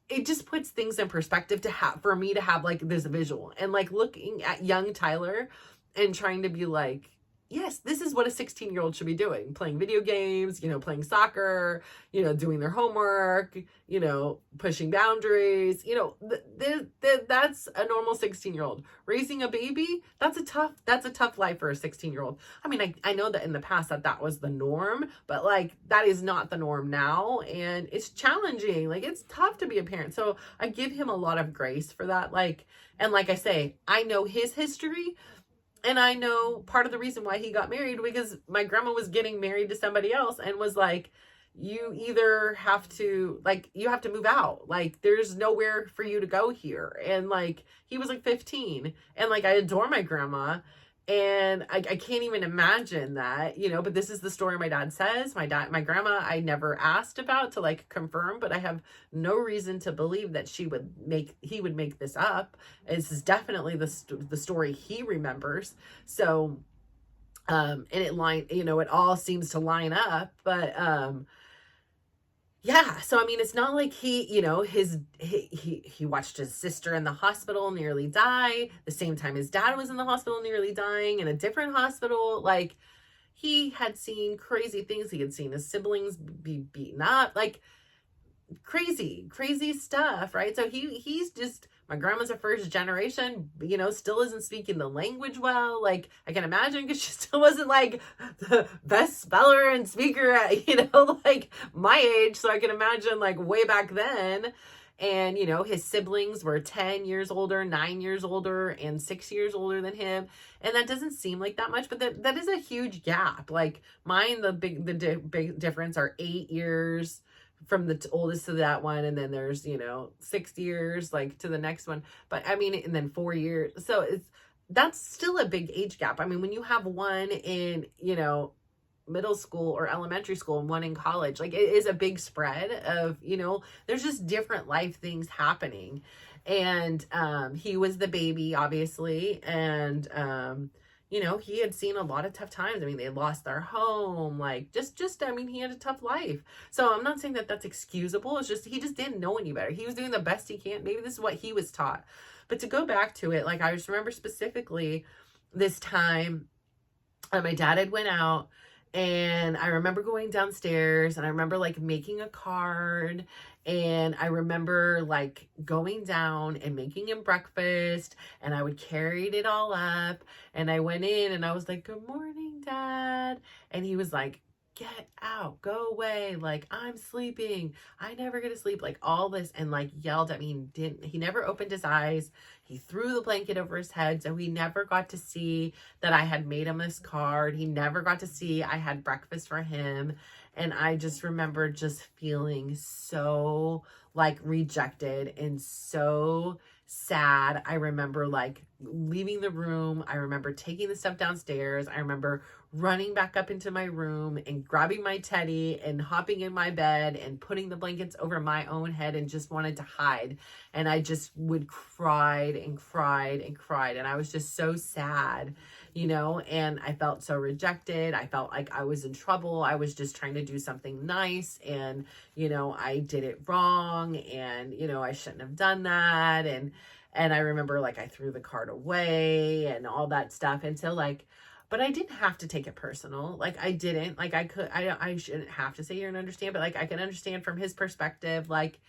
it just puts things in perspective for me to have like this visual and like looking at young Tyler and trying to be like, yes, this is what a 16-year-old should be doing. Playing video games, playing soccer, doing their homework, pushing boundaries, that's a normal 16-year-old. Raising a baby, that's a tough life for a 16-year-old. I mean, I know that in the past that was the norm, but like that is not the norm now. And it's challenging. Like it's tough to be a parent. So I give him a lot of grace for that. And like I say, I know his history. And I know part of the reason why he got married because my grandma was getting married to somebody else and was like, you either have to, you have to move out. Like, there's nowhere for you to go here. And like, he was like 15 and like, I adore my grandma. And I can't even imagine that, but this is the story my dad says. My grandma, I never asked about to like confirm, but I have no reason to believe that he would make this up. This is definitely the story he remembers. So, and it all seems to line up, but, yeah. So, I mean, it's not like he watched his sister in the hospital nearly die the same time his dad was in the hospital nearly dying in a different hospital. Like he had seen crazy things. He had seen his siblings be beaten up, like crazy stuff. Right. So he's just, my grandma's a first generation, still isn't speaking the language well. Like I can imagine because she still wasn't like the best speller and speaker at, like my age. So I can imagine like way back then. And, his siblings were 10 years older, 9 years older, and 6 years older than him. And that doesn't seem like that much, but that is a huge gap. Like mine, the big difference are 8 years from the oldest to that one, and then there's 6 years like to the next one, but I mean, and then 4 years, so that's still a big age gap. I mean, when you have one in middle school or elementary school and one in college, like it is a big spread of there's just different life things happening. And he was the baby obviously, and he had seen a lot of tough times. I mean, they lost their home, like I mean, he had a tough life. So I'm not saying that that's excusable. It's just, he just didn't know any better. He was doing the best he can. Maybe this is what he was taught. But to go back to it, like I just remember specifically this time, my dad had went out, and I remember going downstairs, and I remember like making a card, and I remember like going down and making him breakfast, and I would carry it all up, and I went in and I was like, "Good morning, Dad." And he was like, "Get out, go away. Like, I'm sleeping. I never get to sleep." Like all this, and like yelled at me. He never opened his eyes. He threw the blanket over his head. So he never got to see that I had made him this card. He never got to see I had breakfast for him. And I just remember just feeling so like rejected and so sad. I remember like leaving the room. I remember taking the stuff downstairs. I remember running back up into my room and grabbing my teddy and hopping in my bed and putting the blankets over my own head and just wanted to hide. And I just would cried and cried and cried. And I was just so sad, and I felt so rejected. I felt like I was in trouble. I was just trying to do something nice, and, I did it wrong, and, I shouldn't have done that. And I remember like I threw the card away and all that stuff. And so like, but I didn't have to take it personal. Like I didn't, like I shouldn't have to sit here and understand, but like I can understand from his perspective, like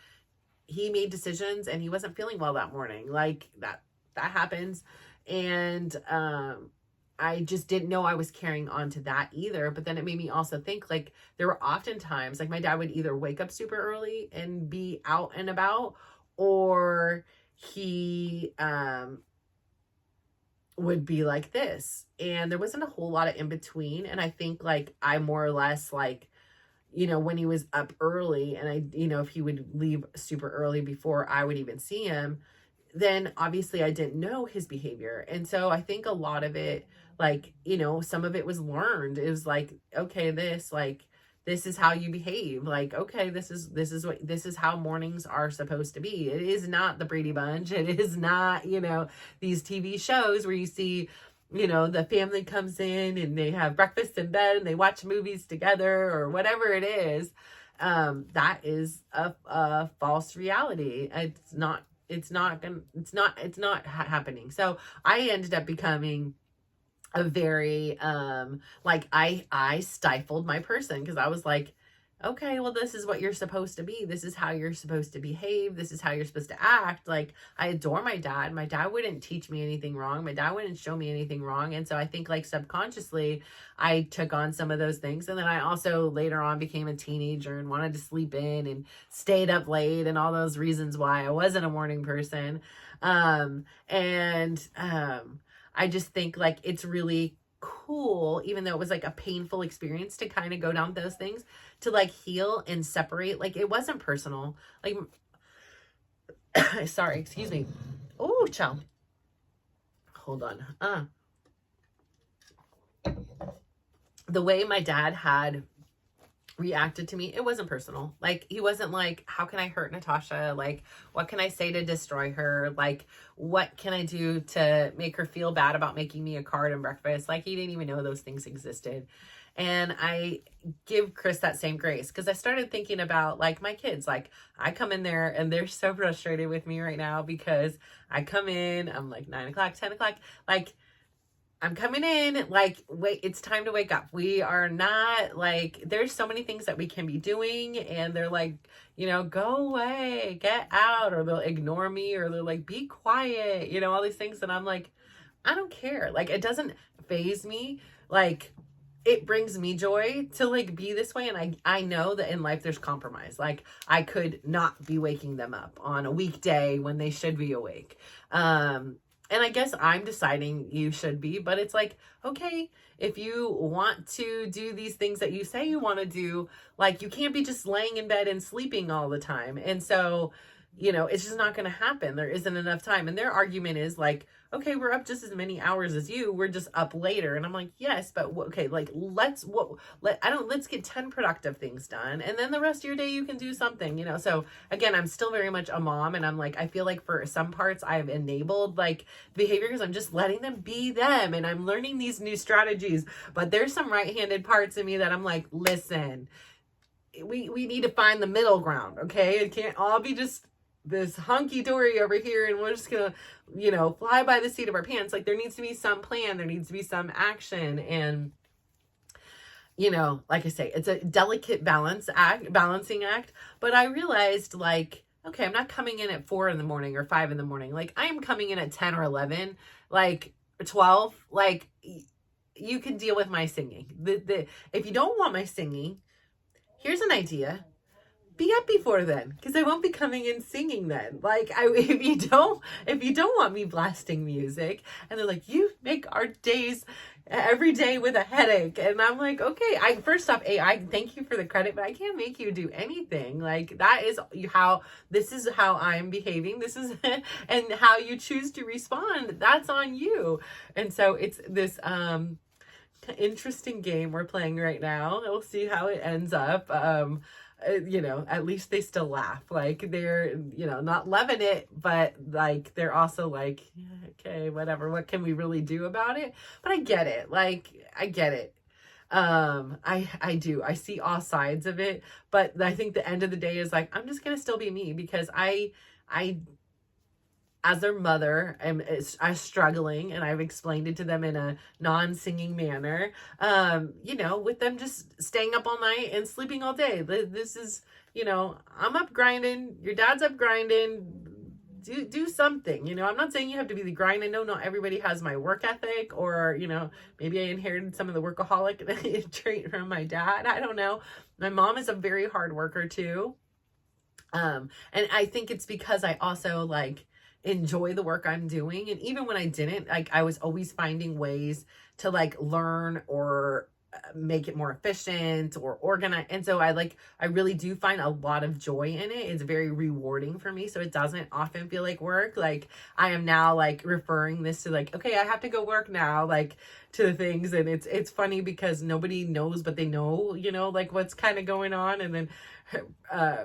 he made decisions and he wasn't feeling well that morning. Like that happens. And, I just didn't know I was carrying on to that either. But then it made me also think like there were often times like my dad would either wake up super early and be out and about, or he, would be like this, and there wasn't a whole lot of in between. And I think like I more or less like, when he was up early and I, if he would leave super early before I would even see him, then obviously I didn't know his behavior. And so I think a lot of it, like, some of it was learned. It was like, okay, this is how you behave. Like, okay, this is how mornings are supposed to be. It is not the Brady Bunch. It is not, these TV shows where you see, the family comes in and they have breakfast in bed and they watch movies together or whatever it is. That is a false reality. It's not happening. So I ended up becoming a very, like I stifled my person because I was like, okay, well, this is what you're supposed to be. This is how you're supposed to behave. This is how you're supposed to act. Like, I adore my dad. My dad wouldn't teach me anything wrong. My dad wouldn't show me anything wrong. And so I think like subconsciously I took on some of those things. And then I also later on became a teenager and wanted to sleep in and stayed up late and all those reasons why I wasn't a morning person. I just think like it's really cool, even though it was like a painful experience to kind of go down those things, to like heal and separate. Like it wasn't personal. Like, sorry, excuse me. Oh, child. Hold on. The way my dad had reacted to me, it wasn't personal. Like he wasn't like, how can I hurt Natasha? Like, what can I say to destroy her? Like, what can I do to make her feel bad about making me a card and breakfast? Like, he didn't even know those things existed. And I give Chris that same grace because I started thinking about like my kids. Like, I come in there and they're so frustrated with me right now because I come in, I'm like 9 o'clock, 10 o'clock, like I'm coming in, like, wait, it's time to wake up. We are not, like, there's so many things that we can be doing, and they're like, you know, go away, get out, or they'll ignore me, or they're like, be quiet, you know, all these things, and I'm like, I don't care. Like, it doesn't faze me. Like, it brings me joy to, like, be this way, and I know that in life there's compromise. Like, I could not be waking them up on a weekday when they should be awake. And I guess I'm deciding you should be, but it's like, okay, if you want to do these things that you say you want to do, like you can't be just laying in bed and sleeping all the time. And so, you know, it's just not going to happen. There isn't enough time. And their argument is like, okay, we're up just as many hours as you. We're just up later. And I'm like, yes, but okay, like let's get 10 productive things done. And then the rest of your day, you can do something, you know? So again, I'm still very much a mom. And I'm like, I feel like for some parts I've enabled like behaviors. I'm just letting them be them. And I'm learning these new strategies, but there's some right-handed parts of me that I'm like, listen, we need to find the middle ground. Okay. It can't all be just this hunky-dory over here and we're just gonna, you know, fly by the seat of our pants. Like there needs to be some plan, there needs to be some action. And you know, like I say, it's a delicate balancing act, but I realized like, okay, I'm not coming in at 4 a.m. or 5 a.m. Like I am coming in at 10 or 11, like 12, like you can deal with my singing. If you don't want my singing, here's an idea. Be up before then, because I won't be coming in singing then. Like, if you don't want me blasting music, and they're like, you make our days every day with a headache, and I'm like, okay. First off, I thank you for the credit, but I can't make you do anything. Like this is how I'm behaving. This is and how you choose to respond. That's on you. And so it's this interesting game we're playing right now. We'll see how it ends up. You know, at least they still laugh. Like they're, you know, not loving it, but like they're also like, yeah, okay, whatever. What can we really do about it? But I get it. Like I get it. I do. I see all sides of it, but I think the end of the day is like I'm just gonna still be me because I as their mother, I'm struggling, and I've explained it to them in a non-singing manner, you know, with them just staying up all night and sleeping all day. This is, you know, I'm up grinding, your dad's up grinding, do something, you know. I'm not saying you have to be the grind. I know not everybody has my work ethic, or, you know, maybe I inherited some of the workaholic trait from my dad. I don't know. My mom is a very hard worker too. And I think it's because I also like enjoy the work I'm doing. And even when I didn't, like I was always finding ways to like learn or make it more efficient or organize. And so I really do find a lot of joy in it. It's very rewarding for me. So it doesn't often feel like work. Like I am now like referring this to like, okay, I have to go work now, like to the things. And it's funny because nobody knows, but they know, you know, like what's kind of going on. And then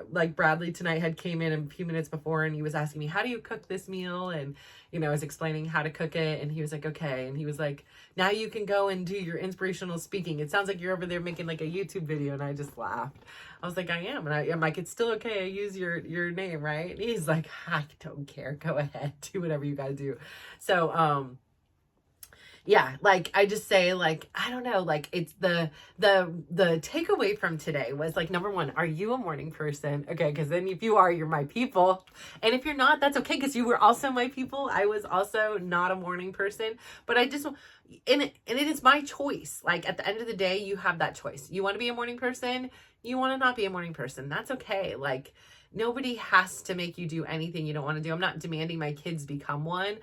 like Bradley tonight had came in a few minutes before and he was asking me, how do you cook this meal? And, you know, I was explaining how to cook it. And he was like, okay. And he was like, now you can go and do your inspirational speaking. It sounds like you're over there making like a YouTube video. And I just laughed. I was like, I am. And I'm like, it's still okay. I use your name, right? And he's like, I don't care. Go ahead. Do whatever you got to do. So, yeah, like I just say like, I don't know, like it's the takeaway from today was like, number one, are you a morning person? Okay, because then if you are, you're my people. And if you're not, that's okay, because you were also my people. I was also not a morning person, but I just, and it is my choice. Like at the end of the day, you have that choice. You want to be a morning person, you want to not be a morning person. That's okay. Like nobody has to make you do anything you don't want to do. I'm not demanding my kids become one.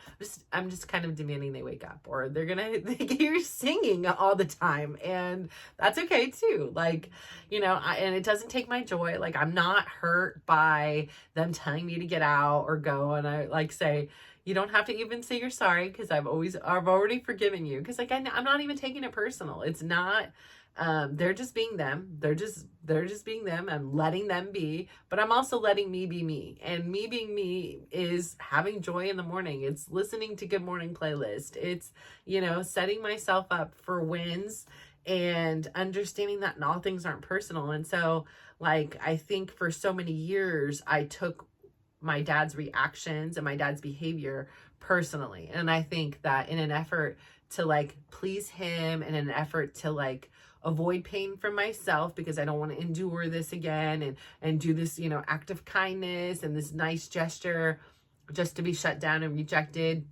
I'm just kind of demanding they wake up, or they're gonna they hear singing all the time, and that's okay too. Like, you know, and it doesn't take my joy. Like I'm not hurt by them telling me to get out or go, and I like say, you don't have to even say you're sorry, because I've already forgiven you, because like I'm not even taking it personal. It's not. They're just being them. They're just being them. I'm letting them be, but I'm also letting me be me. And me being me is having joy in the morning. It's listening to Good Morning playlist. It's, you know, setting myself up for wins and understanding that all things aren't personal. And so like, I think for so many years, I took my dad's reactions and my dad's behavior personally. And I think that in an effort to like please him, in an effort to like avoid pain from myself, because I don't want to endure this again, and do this, you know, act of kindness and this nice gesture just to be shut down and rejected,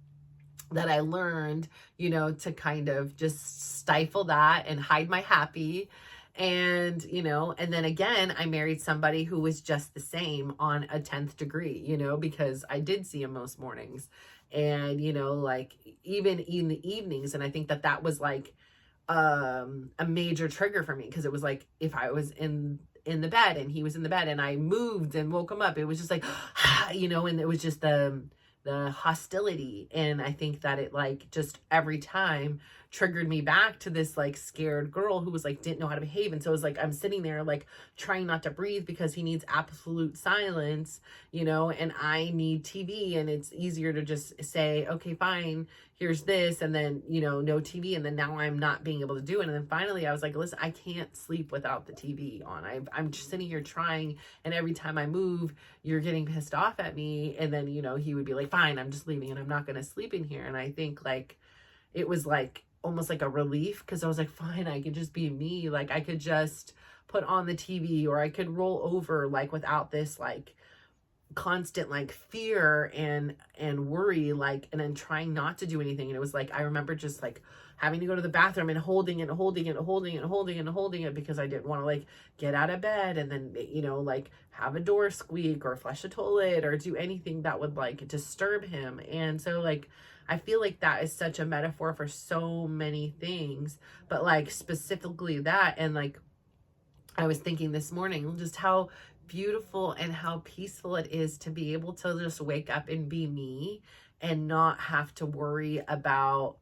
that I learned, you know, to kind of just stifle that and hide my happy. And, you know, and then again, I married somebody who was just the same on a 10th degree, you know, because I did see him most mornings, and, you know, like even in the evenings. And I think that that was like, a major trigger for me, because it was like, if I was in the bed and he was in the bed and I moved and woke him up, it was just like, you know, and it was just the hostility. And I think that it like just every time triggered me back to this like scared girl who was like, didn't know how to behave. And so it was like, I'm sitting there like trying not to breathe because he needs absolute silence, you know, and I need TV, and it's easier to just say, okay, fine, here's this, and then, you know, no TV. And then now I'm not being able to do it. And then finally I was like, listen, I can't sleep without the TV on. I'm just sitting here trying, and every time I move, you're getting pissed off at me. And then, you know, he would be like, fine, I'm just leaving and I'm not going to sleep in here. And I think like, it was like almost like a relief, because I was like, fine, I could just be me. Like I could just put on the TV, or I could roll over like without this like constant like fear and worry, like, and then trying not to do anything. And it was like, I remember just like having to go to the bathroom and holding it because I didn't want to like get out of bed and then, you know, like have a door squeak or flush a toilet or do anything that would like disturb him. And so like, I feel like that is such a metaphor for so many things, but like specifically that. And like, I was thinking this morning just how beautiful and how peaceful it is to be able to just wake up and be me and not have to worry about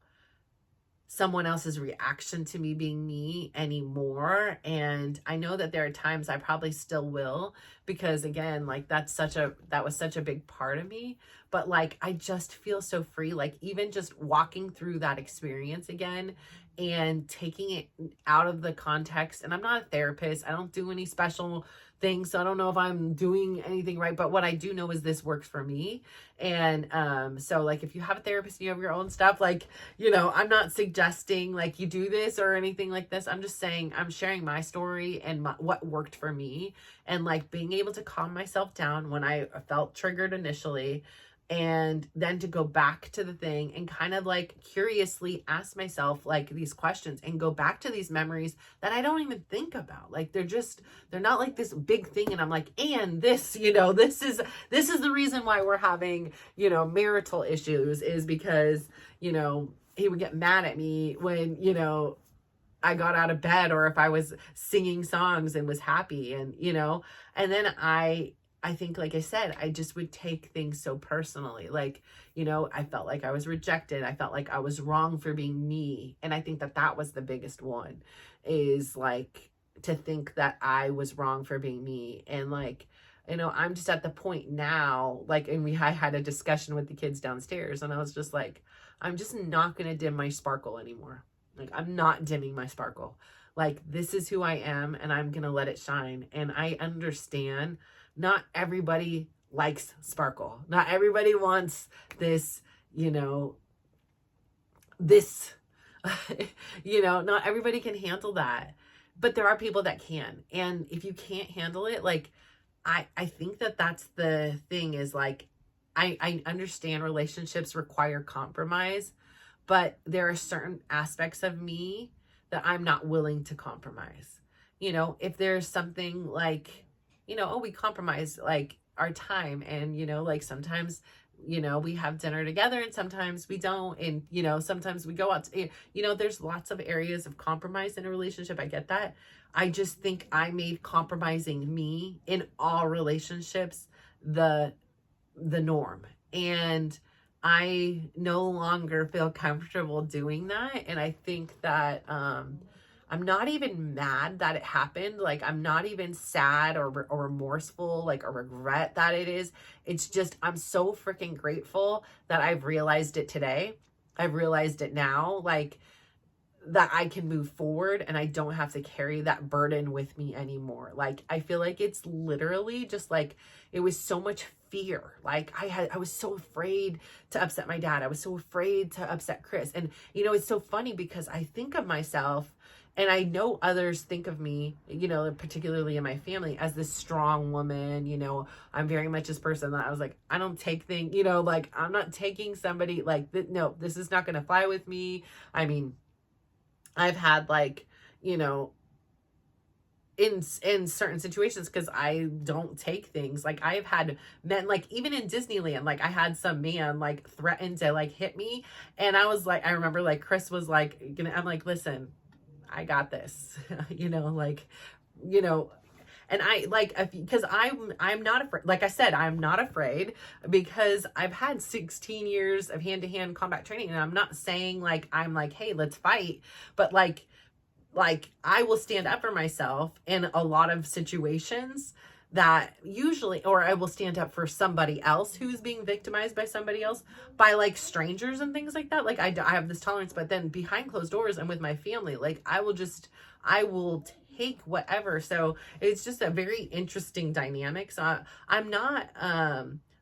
someone else's reaction to me being me anymore. And I know that there are times I probably still will, because again, like that was such a big part of me, but like I just feel so free, like even just walking through that experience again and taking it out of the context. And I'm not a therapist, I don't do any special things, so I don't know if I'm doing anything right, but what I do know is this works for me. And so like if you have a therapist and you have your own stuff, like, you know, I'm not suggesting like you do this or anything like this. I'm just saying, I'm sharing my story and what worked for me, and like being able to calm myself down when I felt triggered initially, and then to go back to the thing and kind of like curiously ask myself like these questions and go back to these memories that I don't even think about. Like they're not like this big thing. And I'm like, and this, you know, this is the reason why we're having, you know, marital issues, is because, you know, he would get mad at me when, you know, I got out of bed, or if I was singing songs and was happy, and, you know, and then I think, like I said, I just would take things so personally. Like, you know, I felt like I was rejected. I felt like I was wrong for being me. And I think that that was the biggest one, is like to think that I was wrong for being me. And like, you know, I'm just at the point now, like, and I had a discussion with the kids downstairs, and I was just like, I'm just not going to dim my sparkle anymore. Like, I'm not dimming my sparkle. Like, this is who I am, and I'm going to let it shine. And I understand not everybody likes sparkle. Not everybody wants this, you know, this You know, not everybody can handle that, but there are people that can. And if you can't handle it, like, I think that that's the thing is like, I understand relationships require compromise, but there are certain aspects of me that I'm not willing to compromise. You know, if there's something like, you know, oh, we compromise like our time, and, you know, like sometimes, you know, we have dinner together and sometimes we don't. And, you know, sometimes we go out to, you know, there's lots of areas of compromise in a relationship. I get that. I just think I made compromising me in all relationships the norm. And I no longer feel comfortable doing that. And I think that I'm not even mad that it happened. Like, I'm not even sad or remorseful, like, or regret that it is. It's just, I'm so freaking grateful that I've realized it today. I've realized it now, like, that I can move forward and I don't have to carry that burden with me anymore. Like, I feel like it's literally just like, it was so much fear. Like, I was so afraid to upset my dad. I was so afraid to upset Chris. And, you know, it's so funny because I think of myself, and I know others think of me, you know, particularly in my family, as this strong woman. You know, I'm very much this person that I was like, I don't take things, you know, like, I'm not taking somebody like, no, this is not going to fly with me. I mean, I've had, like, you know, in certain situations, because I don't take things, like, I've had men, like, even in Disneyland, like, I had some man like threaten to like hit me, and I was like, I remember, like, Chris was like, I'm like, listen, I got this. You know, like, you know, and I like, because I'm not afraid. Like I said, I'm not afraid because I've had 16 years of hand-to-hand combat training. And I'm not saying like, I'm like, hey, let's fight. But like I will stand up for myself in a lot of situations that usually, or I will stand up for somebody else who's being victimized by somebody else, by like strangers and things like that. Like, I have this tolerance, but then behind closed doors and with my family, like, I will take whatever. So it's just a very interesting dynamic. So I'm not,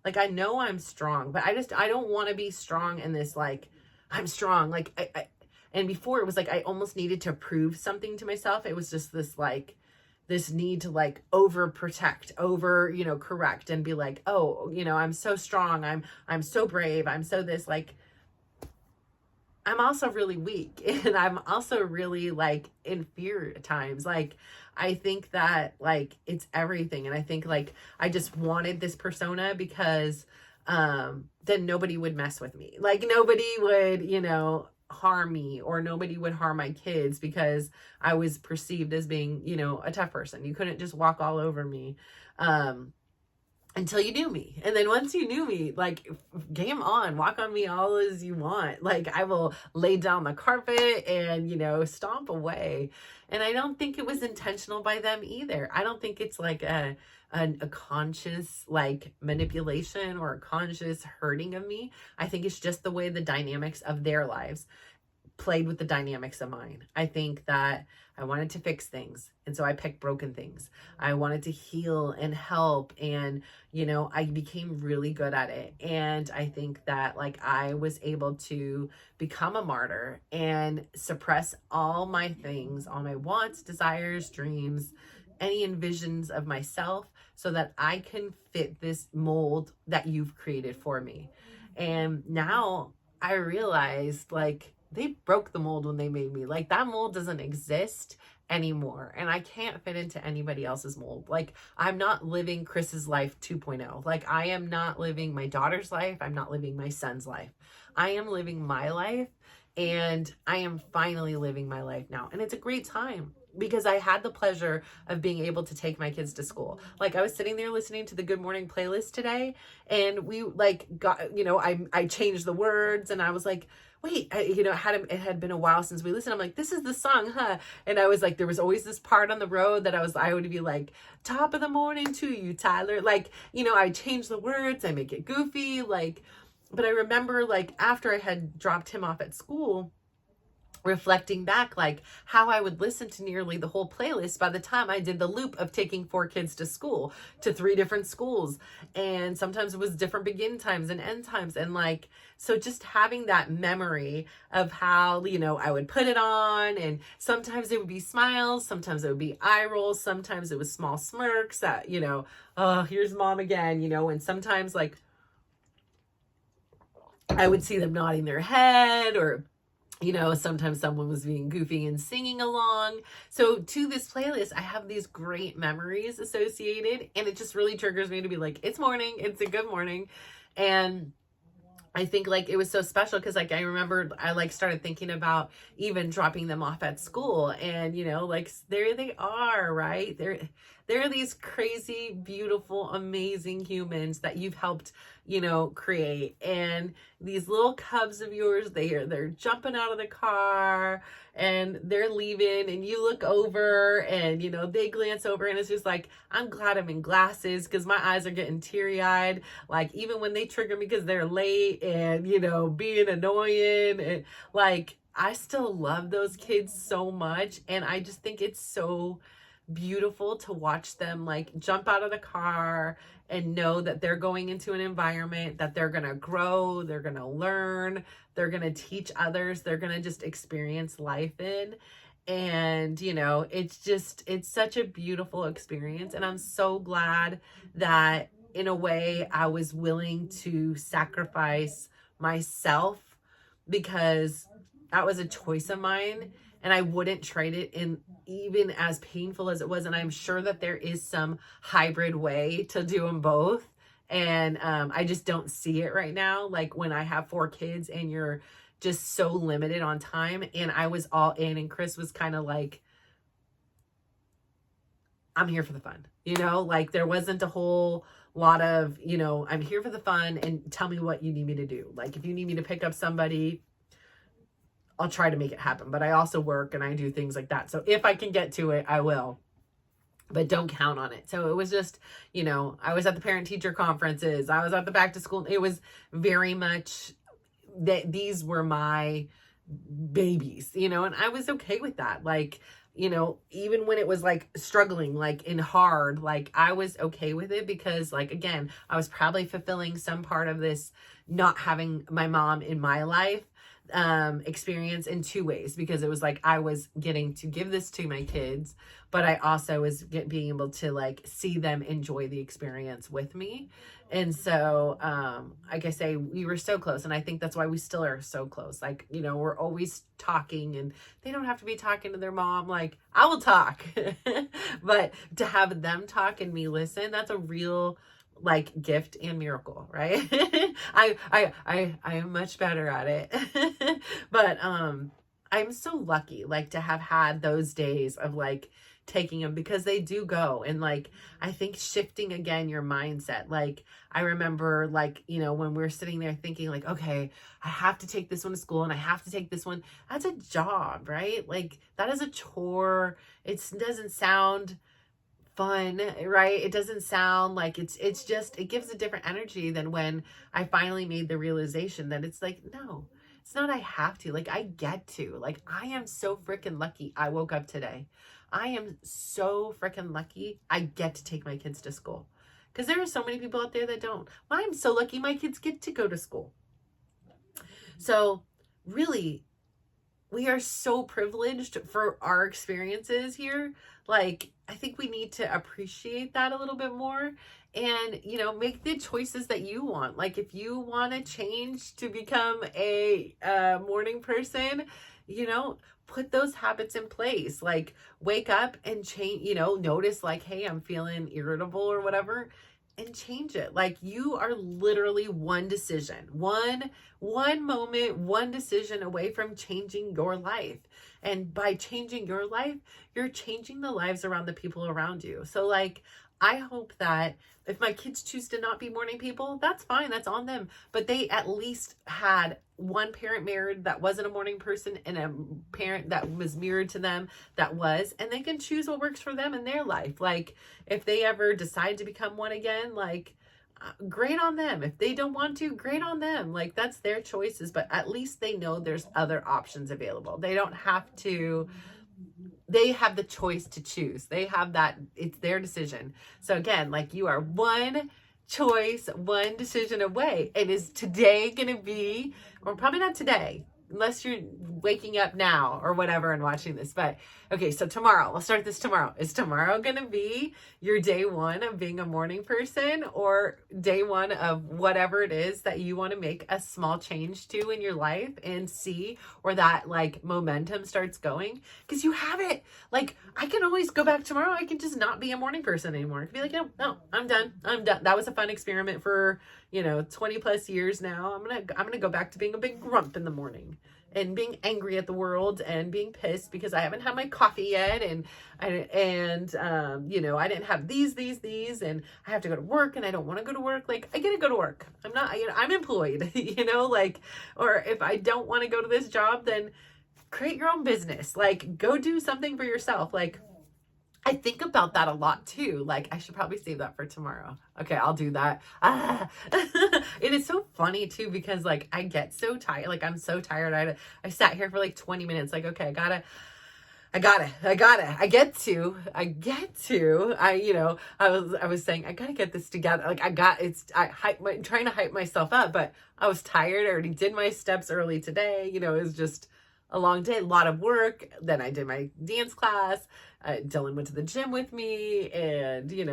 like, I know I'm strong, but I don't want to be strong in this, like, I'm strong. Like, and before it was like, I almost needed to prove something to myself. It was just this, like, this need to like overprotect, you know, correct, and be like, oh, you know, I'm so strong. I'm so brave. I'm so this, like, I'm also really weak, and I'm also really like in fear at times. Like, I think that like it's everything. And I think like I just wanted this persona because then nobody would mess with me. Like, nobody would, you know, harm me, or nobody would harm my kids because I was perceived as being, you know, a tough person. You couldn't just walk all over me until you knew me. And then once you knew me, like, game on, walk on me all as you want. Like, I will lay down the carpet and, you know, stomp away. And I don't think it was intentional by them either. I don't think it's like a conscious like manipulation or a conscious hurting of me. I think it's just the way the dynamics of their lives played with the dynamics of mine. I think that I wanted to fix things, and so I picked broken things. I wanted to heal and help, and, you know, I became really good at it. And I think that like I was able to become a martyr and suppress all my things, all my wants, desires, dreams, any envisions of myself, so that I can fit this mold that you've created for me. And now I realized, like, they broke the mold when they made me. Like, that mold doesn't exist anymore, and I can't fit into anybody else's mold. Like, I'm not living Chris's life 2.0. Like, I am not living my daughter's life. I'm not living my son's life. I am living my life, and I am finally living my life now. And it's a great time, because I had the pleasure of being able to take my kids to school. Like, I was sitting there listening to the Good Morning playlist today, and we like got, you know, I changed the words, and I was like, wait, you know, it had been a while since we listened. I'm like, this is the song, huh? And I was like, there was always this part on the road that I would be like, top of the morning to you, Tyler. Like, you know, I change the words, I make it goofy, like, but I remember like after I had dropped him off at school, reflecting back, like how I would listen to nearly the whole playlist by the time I did the loop of taking 4 kids to school, to 3 different schools. And sometimes it was different begin times and end times. And like, so just having that memory of how, I would put it on, and sometimes it would be smiles, sometimes it would be eye rolls, sometimes it was small smirks that, oh, here's mom again, and sometimes like I would see them nodding their head, or sometimes someone was being goofy and singing along. So to this playlist, I have these great memories associated, and it just really triggers me to be like, it's morning, it's a good morning. And I think like it was so special because like I remember I like started thinking about even dropping them off at school, and like there they are, right? They're these crazy, beautiful, amazing humans that you've helped, create. And these little cubs of yours, they're jumping out of the car and they're leaving, and you look over and they glance over, and it's just like, I'm glad I'm in glasses because my eyes are getting teary-eyed, like even when they trigger me because they're late and being annoying, and like I still love those kids so much. And I just think it's so beautiful to watch them like jump out of the car and know that they're going into an environment that they're going to grow, they're going to learn, they're going to teach others, they're going to just experience life in. And it's such a beautiful experience. And I'm so glad that in a way I was willing to sacrifice myself, because that was a choice of mine, and I wouldn't trade it in, even as painful as it was. And I'm sure that there is some hybrid way to do them both. And I just don't see it right now. Like when I have 4 kids and you're just so limited on time, and I was all in, and Chris was kind of like, I'm here for the fun, like there wasn't a whole lot of, I'm here for the fun, and tell me what you need me to do. Like if you need me to pick up somebody, I'll try to make it happen, but I also work and I do things like that. So if I can get to it, I will, but don't count on it. So it was just, I was at the parent teacher conferences, I was at the back to school. It was very much that these were my babies, and I was okay with that. Like, even when it was like struggling, like in hard, like I was okay with it, because like, again, I was probably fulfilling some part of this not having my mom in my life experience in 2 ways, because it was like I was getting to give this to my kids, but I also was being able to like see them enjoy the experience with me. And so like I say, we were so close, and I think that's why we still are so close. Like, we're always talking, and they don't have to be talking to their mom, like I will talk but to have them talk and me listen, that's a real like gift and miracle, right? I am much better at it. But I'm so lucky like to have had those days of like taking them, because they do go. And like I think shifting again your mindset, like I remember like when we were sitting there thinking like, okay, I have to take this one to school and I have to take this one, that's a job, right? Like that is a chore. It doesn't sound fun, right? It doesn't sound like it's just, it gives a different energy than when I finally made the realization that it's like, no, it's not I have to, like I get to. Like I am so freaking lucky I woke up today. I am so freaking lucky I get to take my kids to school, because there are so many people out there that don't. Well, I'm so lucky my kids get to go to school. So really, we are so privileged for our experiences here. Like, I think we need to appreciate that a little bit more, and, make the choices that you want. Like, if you want to change to become a morning person, put those habits in place. Like, wake up and change, notice like, hey, I'm feeling irritable or whatever, and change it. Like, you are literally one decision, one moment, one decision away from changing your life. And by changing your life, you're changing the lives around the people around you. So like, I hope that if my kids choose to not be morning people, that's fine. That's on them. But they at least had one parent married that wasn't a morning person, and a parent that was mirrored to them that was, and they can choose what works for them in their life. Like if they ever decide to become one again, like great on them. If they don't want to, great on them. Like, that's their choices, but at least they know there's other options available. They don't have to, they have the choice to choose. They have that, it's their decision. So again, like, you are one choice, one decision away. And is today going to be, or probably not today, unless you're waking up now or whatever and watching this. But okay, so tomorrow, let's start this tomorrow. Is tomorrow going to be your day one of being a morning person, or day one of whatever it is that you want to make a small change to in your life and see where that like momentum starts going? Because you have it. Like, I can always go back tomorrow. I can just not be a morning person anymore. I can be like, no, I'm done. That was a fun experiment for, 20 plus years now. I'm going to go back to being a big grump in the morning and being angry at the world and being pissed because I haven't had my coffee yet. And I didn't have these, and I have to go to work and I don't want to go to work. Like, I get to go to work. I'm employed, or if I don't want to go to this job, then create your own business. Like, go do something for yourself. Like, I think about that a lot too. Like, I should probably save that for tomorrow. Okay, I'll do that. It is so funny too, because like, I get so tired. Like, I'm so tired. I sat here for like 20 minutes. Like, okay, I was saying, I gotta get this together. Like, trying to hype myself up, but I was tired. I already did my steps early today. It was just a long day, a lot of work. Then I did my dance class. Dylan went to the gym with me, and I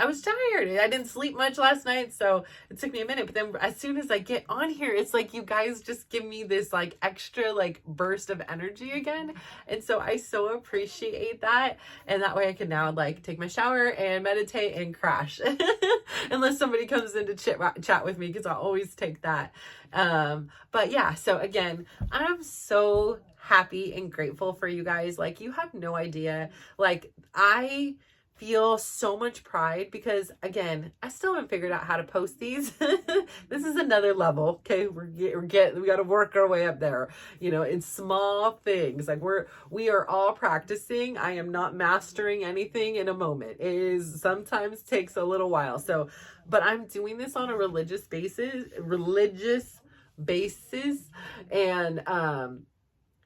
was tired. I didn't sleep much last night, so it took me a minute. But then as soon as I get on here, it's like you guys just give me this like extra like burst of energy again. And so I so appreciate that. And that way I can now like take my shower and meditate and crash. Unless somebody comes in to chat with me, because I'll always take that. But yeah, so again, I'm so happy and grateful for you guys. Like, you have no idea. Like, I feel so much pride because, again, I still haven't figured out how to post these. This is another level. Okay, we got to work our way up there. In small things. Like, we are all practicing. I am not mastering anything in a moment. It is sometimes takes a little while. So, but I'm doing this on a religious basis,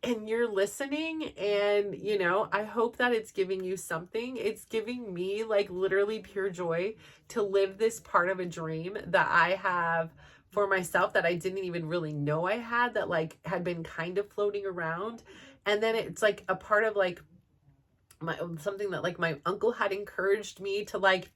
and you're listening, and I hope that it's giving you something. It's giving me like literally pure joy to live this part of a dream that I have for myself that I didn't even really know I had, that like had been kind of floating around. And then it's like a part of like something that like my uncle had encouraged me to like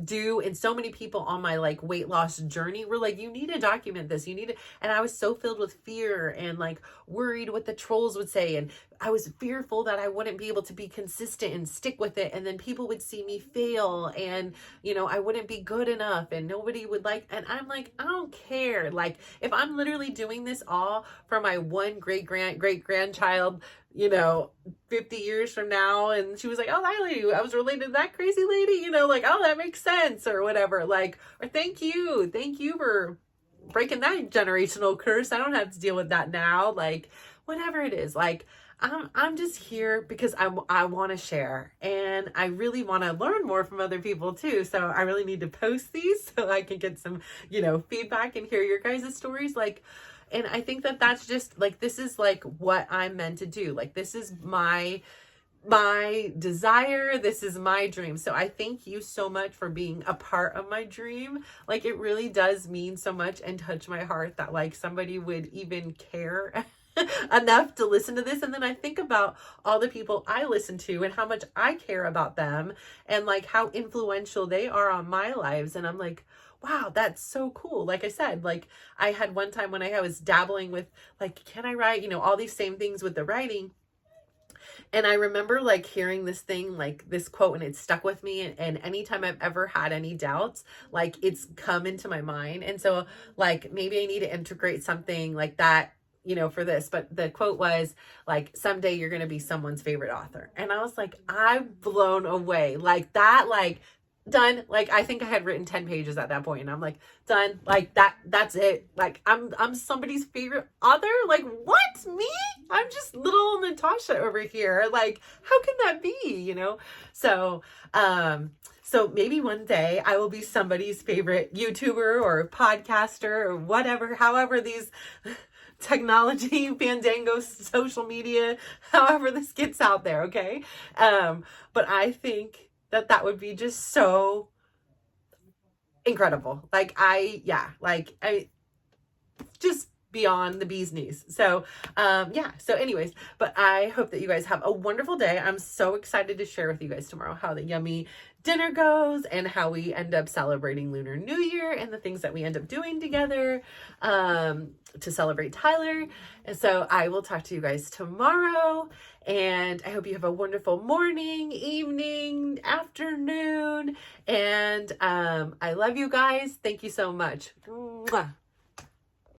do, and so many people on my like weight loss journey were like, you need to document this, and I was so filled with fear and like worried what the trolls would say, and I was fearful that I wouldn't be able to be consistent and stick with it, and then people would see me fail, and I wouldn't be good enough, and nobody would like, and I'm like, I don't care. Like, if I'm literally doing this all for my one great grandchild, 50 years from now, and she was like, oh, that lady, I was related to that crazy lady, like, oh, that makes sense, or whatever, like, or thank you for breaking that generational curse. I don't have to deal with that now. Like, whatever it is, like, I'm just here because I want to share, and I really want to learn more from other people too. So I really need to post these so I can get some, feedback and hear your guys' stories. Like, and I think that that's just like, this is like what I'm meant to do. Like, this is my desire. This is my dream. So I thank you so much for being a part of my dream. Like, it really does mean so much and touch my heart that like somebody would even care enough to listen to this. And then I think about all the people I listen to and how much I care about them and like how influential they are on my lives. And I'm like, wow, that's so cool. Like I said, like I had one time when I was dabbling with like, can I write, all these same things with the writing. And I remember like hearing this thing, like this quote, and it stuck with me. And anytime I've ever had any doubts, like it's come into my mind. And so like, maybe I need to integrate something like that, for this. But the quote was like, someday you're going to be someone's favorite author. And I was like, I'm blown away. Like that, like done. Like, I think I had written 10 pages at that point, and I'm like, done. Like that's it. Like I'm somebody's favorite author. Like, what? Me? I'm just little Natasha over here. Like, how can that be? So, So maybe one day I will be somebody's favorite YouTuber or podcaster or whatever, however these technology, fandango, social media, however this gets out there, okay? But I think that that would be just so incredible. Just beyond the bee's knees. So so anyways, but I hope that you guys have a wonderful day. I'm so excited to share with you guys tomorrow how the yummy dinner goes and how we end up celebrating Lunar New Year and the things that we end up doing together to celebrate Tyler. And so I will talk to you guys tomorrow, and I hope you have a wonderful morning, evening, afternoon, and I love you guys. Thank you so much. Mwah.